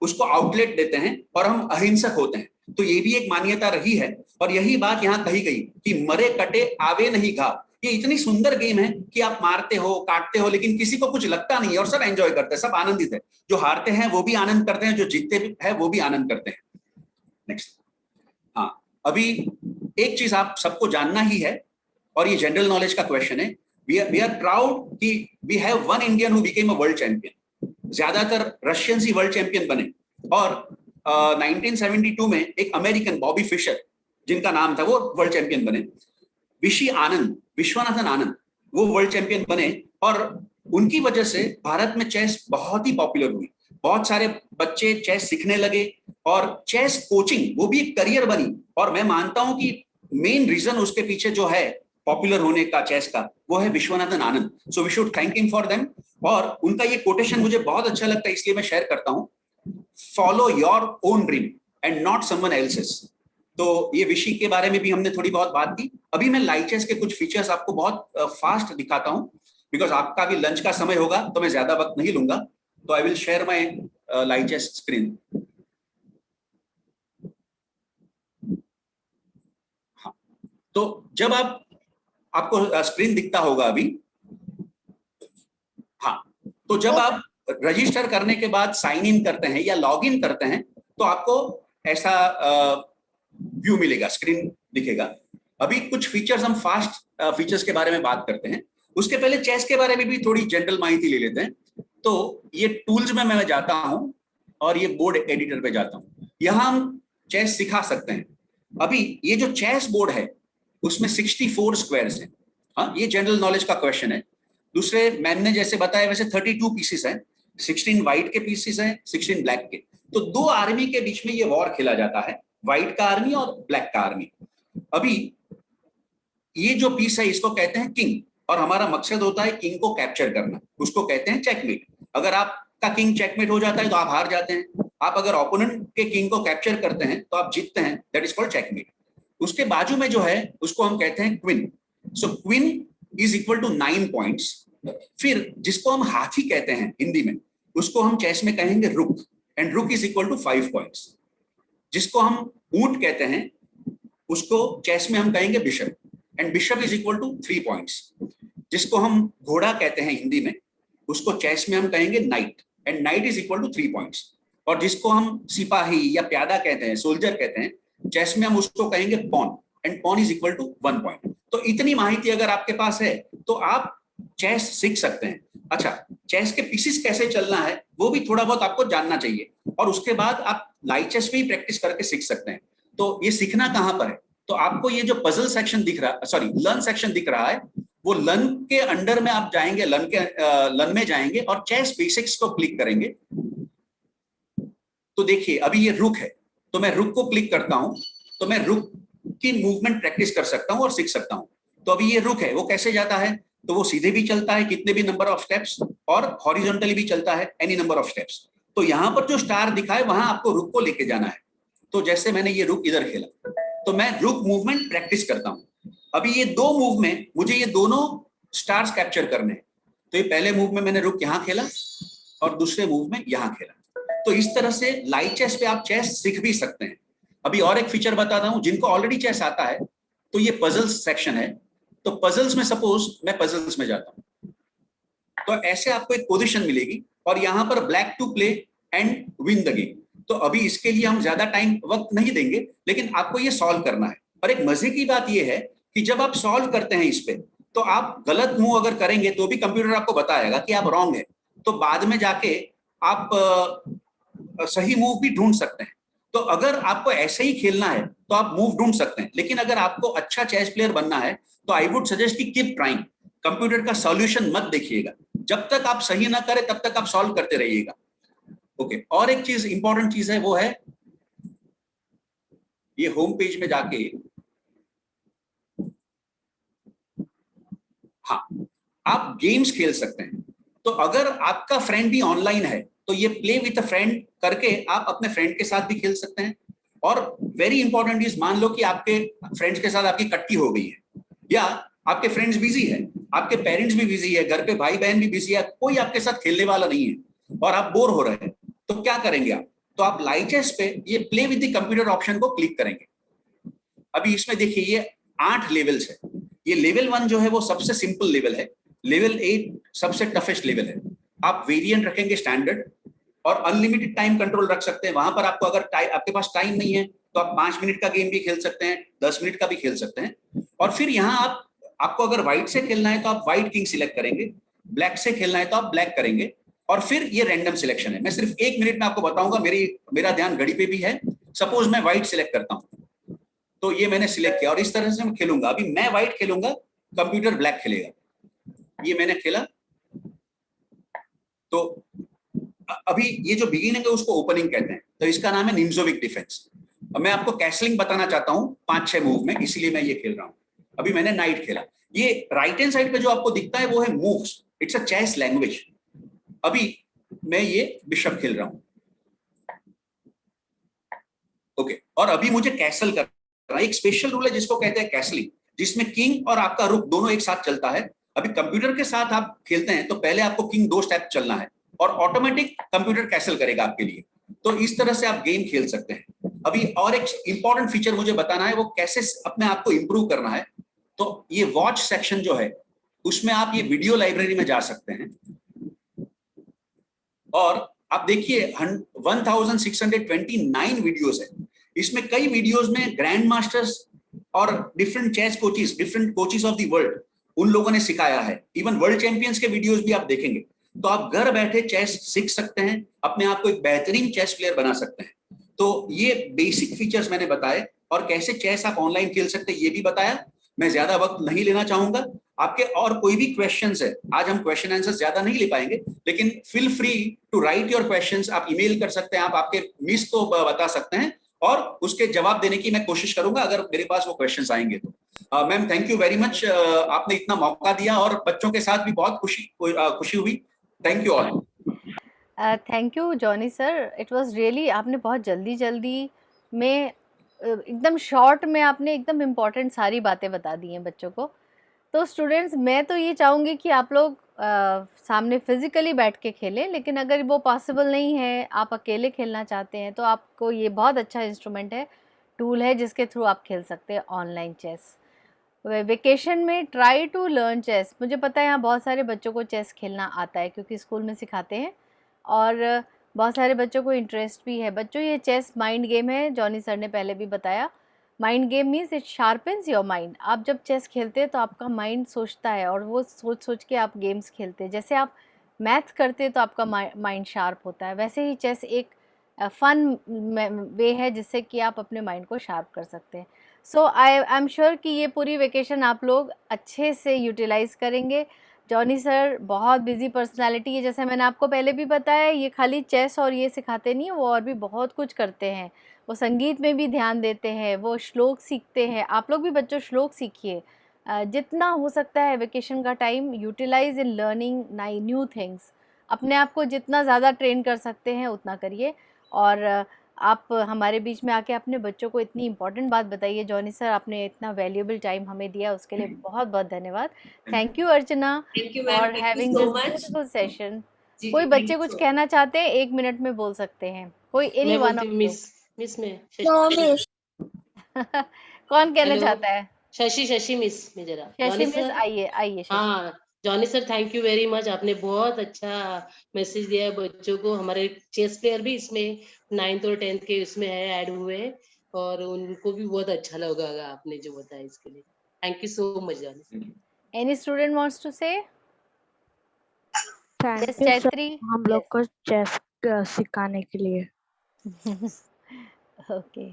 G: उसको आउटलेट देते हैं और हम अहिंसक होते हैं। तो ये भी एक मान्यता रही है, और यही बात यहाँ कही गई कि मरे कटे आवे नहीं घाव। ये इतनी सुंदर गेम है कि आप मारते हो, काटते हो, लेकिन किसी को कुछ लगता नहीं है, और सब एंजॉय करते हैं, सब आनंदित है। जो हारते हैं वो भी आनंद करते हैं, जो जीतते हैं वो भी आनंद करते हैं। नेक्स्ट। हाँ, अभी एक चीज आप सबको जानना ही है, और ये जनरल नॉलेज का क्वेश्चन है। वी आर प्राउड कि we have one Indian who became a world champion. ज्यादातर रशियन ही वर्ल्ड चैंपियन बने, और 1972 में एक अमेरिकन बॉबी फिशर, जिनका नाम था, वो वर्ल्ड चैंपियन बने। विश्वनाथन आनंद, वो वर्ल्ड चैंपियन बने, और उनकी वजह से भारत में चेस बहुत ही पॉपुलर हुई। बहुत सारे बच्चे चेस सीखने लगे, और चेस कोचिंग वो भी एक करियर बनी। और मैं मानता हूं कि मेन रीजन उसके पीछे जो है पॉपुलर होने का चेस का, वो है Viswanathan Anand. So we should thank him for them. और उनका ये कोटेशन मुझे बहुत अच्छा लगता है, इसलिए मैं शेयर करता हूं, follow your own dream and not someone else's. तो ये विषय के बारे में भी हमने थोड़ी बहुत बात की। अभी मैं लाइव चेस के कुछ फीचर्स आपको बहुत फास्ट दिखाता हूं, बिकॉज आपका भी लंच का समय होगा, तो मैं ज्यादा वक्त नहीं लूंगा। तो I will share my live chess screen. हाँ, तो जब आपको स्क्रीन दिखता होगा अभी। हाँ, तो जब आप रजिस्टर करने के बाद साइन इन करते हैं या लॉग इन करते हैं, तो आपको ऐसा व्यू मिलेगा, स्क्रीन दिखेगा। अभी कुछ फीचर्स, हम फास्ट फीचर्स के बारे में बात करते हैं। उसके पहले चेस के बारे में भी थोड़ी जनरल माहिती ले लेते हैं। तो ये टूल्स में मैं जाता हूं, और ये बोर्ड एडिटर पे जाता हूं। यहां हम चेस सिखा सकते हैं। अभी ये जो चेस बोर्ड है उसमें 64 स्क्वायर्स हैं। हाँ, ये जनरल नॉलेज का क्वेश्चन है। दूसरे मैम ने जैसे बताया वैसे 32 पीसेस हैं, 16 व्हाइट के पीसेस हैं, 16 ब्लैक के। तो दो आर्मी के बीच में ये वॉर खेला जाता है, व्हाइट का आर्मी और ब्लैक का आर्मी। अभी ये जो पीस है इसको कहते हैं किंग, और हमारा मकसद होता है किंग को कैप्चर करना, उसको कहते हैं चेकमेट। अगर आपका किंग चेकमेट हो जाता है तो आप हार जाते हैं। आप अगर ओपोनेंट के किंग को कैप्चर करते हैं तो आप जीतते हैं, दैट इज कॉल्ड चेकमेट। उसके बाजू में जो है उसको हम कहते हैं queen. So queen is equal to 9 points. फिर जिसको हम हाथी कहते हैं हिंदी में, उसको हम चेस में कहेंगे रुक, एंड रुक इज इक्वल टू 5 पॉइंट्स। जिसको हम ऊंट कहते हैं उसको चेस में हम कहेंगे bishop, and bishop is equal to 3 points. जिसको हम घोड़ा कहते हैं हिंदी में, उसको चेस में हम कहेंगे knight, and knight is equal to 3 points. और जिसको हम सिपाही या प्यादा कहते हैं, सोल्जर कहते हैं, चेस में हम उसको कहेंगे pawn, and pawn is equal to 1 point. तो इतनी माहिती अगर आपके पास है तो आप चेस सीख सकते हैं। अच्छा, चेस के पीसेस कैसे चलना है वो भी थोड़ा बहुत आपको जानना चाहिए, और उसके बाद आप लाइव चेस भी प्रैक्टिस करके सीख सकते हैं। तो ये सीखना कहाँ पर है? तो आपको ये जो पजल सेक्शन दिख रहा, सॉरी लर्न सेक्शन दिख रहा है, वो लर्न के अंडर में आप जाएंगे, लर्न में जाएंगे और चेस बेसिक्स को क्लिक करेंगे। तो देखिए अभी ये रुक है, तो मैं रुक को क्लिक करता हूं तो मैं रुक की मूवमेंट प्रैक्टिस कर सकता हूं और सीख सकता हूं। तो अभी ये रुक है, वो कैसे जाता है? तो वो सीधे भी चलता है कितने भी नंबर ऑफ स्टेप्स, और हॉरिजॉन्टली भी चलता है एनी नंबर ऑफ स्टेप्स। तो यहां पर जो स्टार दिखा है वहां आपको रुक को लेके जाना है। तो जैसे मैंने ये रुक इधर खेला तो मैं रुक मूवमेंट प्रैक्टिस करता हूं। अभी ये 2 मूव में मुझे ये दोनों स्टार्स कैप्चर करने हैं। तो ये पहले मूव में मैंने रुक यहां खेला और दूसरे मूव में यहां खेला। तो इस तरह से लाइव चेस पे आप चेस सीख भी सकते हैं। अभी और एक फीचर बताता हूं, जिनको ऑलरेडी चेस आता है तो ये पजल्स सेक्शन है। तो पजल्स में सपोज मैं पजल्स में जाता हूं तो ऐसे आपको एक पोजीशन मिलेगी और यहां पर black to play and win the game. तो अभी इसके लिए हम ज्यादा टाइम वक्त नहीं देंगे, लेकिन आपको ये सॉल्व करना है। और एक मजे की बात ये है कि जब आप सॉल्व करते हैं इस पे, तो आप गलत मूव अगर करेंगे तो भी कंप्यूटर आपको बताएगा कि आप रॉन्ग है। तो बाद में जाके आप सही मूव भी ढूंढ सकते हैं। तो अगर आपको ऐसे ही खेलना है तो आप मूव ढूंढ सकते हैं, लेकिन अगर आपको अच्छा चेस प्लेयर बनना है तो आई वुड सजेस्ट कि कीप ट्राइंग। कंप्यूटर का सॉल्यूशन मत देखिएगा, जब तक आप सही ना करें तब तक आप सॉल्व करते रहिएगा। ओके, और एक चीज इंपॉर्टेंट चीज है, वो है ये होम पेज में जाके, हाँ, आप गेम्स खेल सकते हैं। तो अगर आपका फ्रेंड भी ऑनलाइन है तो ये प्ले विद अ फ्रेंड करके आप अपने फ्रेंड के साथ भी खेल सकते हैं। और वेरी इंपॉर्टेंट इज, मान लो कि आपके फ्रेंड्स के साथ आपकी कट्टी हो गई है, या आपके फ्रेंड्स बिजी है, आपके पेरेंट्स भी बिजी है, घर पे भाई बहन भी बिजी है, कोई आपके साथ खेलने वाला नहीं है और आप बोर हो रहे हैं, तो क्या करेंगे आप? तो आप लाइव चेस पे ये play with the computer option को क्लिक करेंगे। अभी इसमें देखिए ये 8 लेवल्स है। ये लेवल 1 जो है वो सबसे सिंपल लेवल है, लेवल 8 सबसे टफेस्ट लेवल है। आप वेरिएंट रखेंगे स्टैंडर्ड, और अनलिमिटेड टाइम कंट्रोल रख सकते हैं। वहां पर आपको अगर आपके पास टाइम नहीं है तो आप 5 मिनट का गेम भी खेल सकते हैं, 10 मिनट का भी खेल सकते हैं। और फिर यहाँ आपको अगर व्हाइट से खेलना है तो आप व्हाइट किंग सिलेक्ट करेंगे, ब्लैक से खेलना है तो आप ब्लैक करेंगे, और फिर ये रैंडम सिलेक्शन है। मैं सिर्फ 1 मिनट में आपको बताऊंगा, मेरा ध्यान घड़ी पे भी है। सपोज मैं व्हाइट सिलेक्ट करता हूँ, तो ये मैंने सिलेक्ट किया और इस तरह से मैं खेलूंगा। अभी मैं व्हाइट खेलूंगा, कंप्यूटर ब्लैक खेलेगा। ये मैंने खेला, तो अभी ये जो बिगिनिंग है उसको ओपनिंग कहते हैं, तो इसका नाम है निम्जोविक डिफेंस। अब मैं आपको कैसलिंग बताना चाहता हूँ 5-6 मूव में, इसीलिए मैं ये खेल रहा हूँ। अभी मैंने नाइट खेला। ये राइट हैंड साइड पे जो आपको दिखता है वो है moves, it's a chess language. अभी मैं ये बिशप खेल रहा हूँ, ओके, और अभी मुझे कैसल करना है। एक स्पेशल रूल है जिसको कहते हैं कैसलिंग, जिसमें किंग और आपका रुक दोनों एक साथ चलता है। अभी कंप्यूटर के साथ आप खेलते हैं तो पहले आपको किंग 2 स्टेप चलना है और ऑटोमेटिक कंप्यूटर कैसल करेगा आपके लिए। तो इस तरह से आप गेम खेल सकते हैं। अभी और एक इंपॉर्टेंट फीचर मुझे बताना है, वो कैसे अपने आप को इंप्रूव करना है। तो ये वॉच सेक्शन जो है उसमें आप ये वीडियो लाइब्रेरी में जा सकते हैं, और आप देखिए 1629 वीडियोस है। इसमें कई वीडियोस में ग्रैंड मास्टर्स और different chess coaches, different coaches of the world, उन लोगों ने सिखाया है। इवन वर्ल्ड चैंपियंस के वीडियोस भी आप देखेंगे। तो आप घर बैठे चेस सीख सकते हैं, अपने आप को एक बेहतरीन चेस प्लेयर बना सकते हैं। तो ये बेसिक फीचर्स मैंने बताए, और कैसे चेस आप ऑनलाइन खेल सकते हैं ये भी बताया। मैं ज्यादा वक्त नहीं लेना चाहूंगा। आपके और कोई भी क्वेश्चंस है, आज हम क्वेश्चन आंसर ज्यादा नहीं ले पाएंगे, लेकिन feel free to write your questions. आप ईमेल कर सकते हैं, आप आपके मिस को बता सकते हैं, और उसके जवाब देने की मैं कोशिश करूंगा अगर मेरे पास वो क्वेश्चंस आएंगे तो। Ma'am thank you very much, आपने इतना मौका दिया, और बच्चों के साथ भी बहुत खुशी हुई। Thank you all.
A: Thank you Johnny sir, it was really, आपने बहुत जल्दी में एकदम शॉर्ट में आपने एकदम इम्पॉर्टेंट सारी बातें बता दी हैं बच्चों को। तो स्टूडेंट्स, मैं तो ये चाहूँगी कि आप लोग सामने फिजिकली बैठ के खेलें, लेकिन अगर वो पॉसिबल नहीं है, आप अकेले खेलना चाहते हैं, तो आपको ये बहुत अच्छा इंस्ट्रूमेंट है, टूल है, जिसके थ्रू आप खेल सकते हैं ऑनलाइन चेस। वेकेशन में ट्राई टू लर्न चेस। मुझे पता है यहाँ बहुत सारे बच्चों को चेस खेलना आता है क्योंकि स्कूल में सिखाते हैं, और बहुत सारे बच्चों को इंटरेस्ट भी है। बच्चों, ये चेस माइंड गेम है, जॉनी सर ने पहले भी बताया। Mind game means it sharpens your mind. आप जब चेस खेलते हैं तो आपका माइंड सोचता है, और वो सोच सोच के आप गेम्स खेलते हैं। जैसे आप मैथ करते हैं तो आपका माइंड शार्प होता है, वैसे ही चेस एक फन वे है जिससे कि आप अपने माइंड को शार्प कर सकते हैं। सो आई एम श्योर कि ये पूरी वेकेशन आप लोग अच्छे से यूटिलाइज करेंगे। जॉनी सर बहुत बिजी पर्सनालिटी है, जैसे मैंने आपको पहले भी बताया, ये खाली चेस और ये सिखाते नहीं, वो और भी बहुत कुछ करते हैं। वो संगीत में भी ध्यान देते हैं, वो श्लोक सीखते हैं। आप लोग भी बच्चों श्लोक सीखिए। जितना हो सकता है वेकेशन का time utilize in learning new things. अपने आप को जितना ज़्यादा ट्रेन कर सकते हैं उतना करिए। और आप हमारे बीच में आके अपने बच्चों को इतनी इम्पोर्टेंट बात बताइए। जॉनी सर, आपने इतना वैल्यूएबल टाइम हमें दिया, उसके लिए बहुत बहुत धन्यवाद। Thank you Archana
C: thank you ma'am,
A: for
C: thank you
A: having
C: so
A: this
C: much.
A: Beautiful session.
C: जी
A: कोई
C: जी,
A: बच्चे
C: थैंक
A: कुछ
C: यू।
A: कहना चाहते हैं, 1 मिनट में बोल सकते हैं, कोई एनी
H: मैं
A: वन
H: बोलती
A: ऑफ
H: हूँ
A: यू।
H: मिस में
E: नो मिस।
A: कौन कहना
H: हेलो
A: चाहता है?
H: शशि मिस में जरा
A: शशि
H: जॉनी
A: मिस,
H: सर।
A: आइए आइए शशि।
H: हाँ Johnny sir, thank you very much, आपने बहुत अच्छा मैसेज दिया है बच्चों को। हमारे चेस प्लेयर भी इसमें 9th और 10th के इसमें है, ऐड हुए हैं, और उनको भी बहुत अच्छा लगा आपने जो बताया, इसके लिए thank you so much Johnny sir.
A: Any student wants to say?
D: Thank
A: miss
D: you sir
A: Chaitri.
D: हम लोग को चेस सिखाने के लिए।
A: ओके।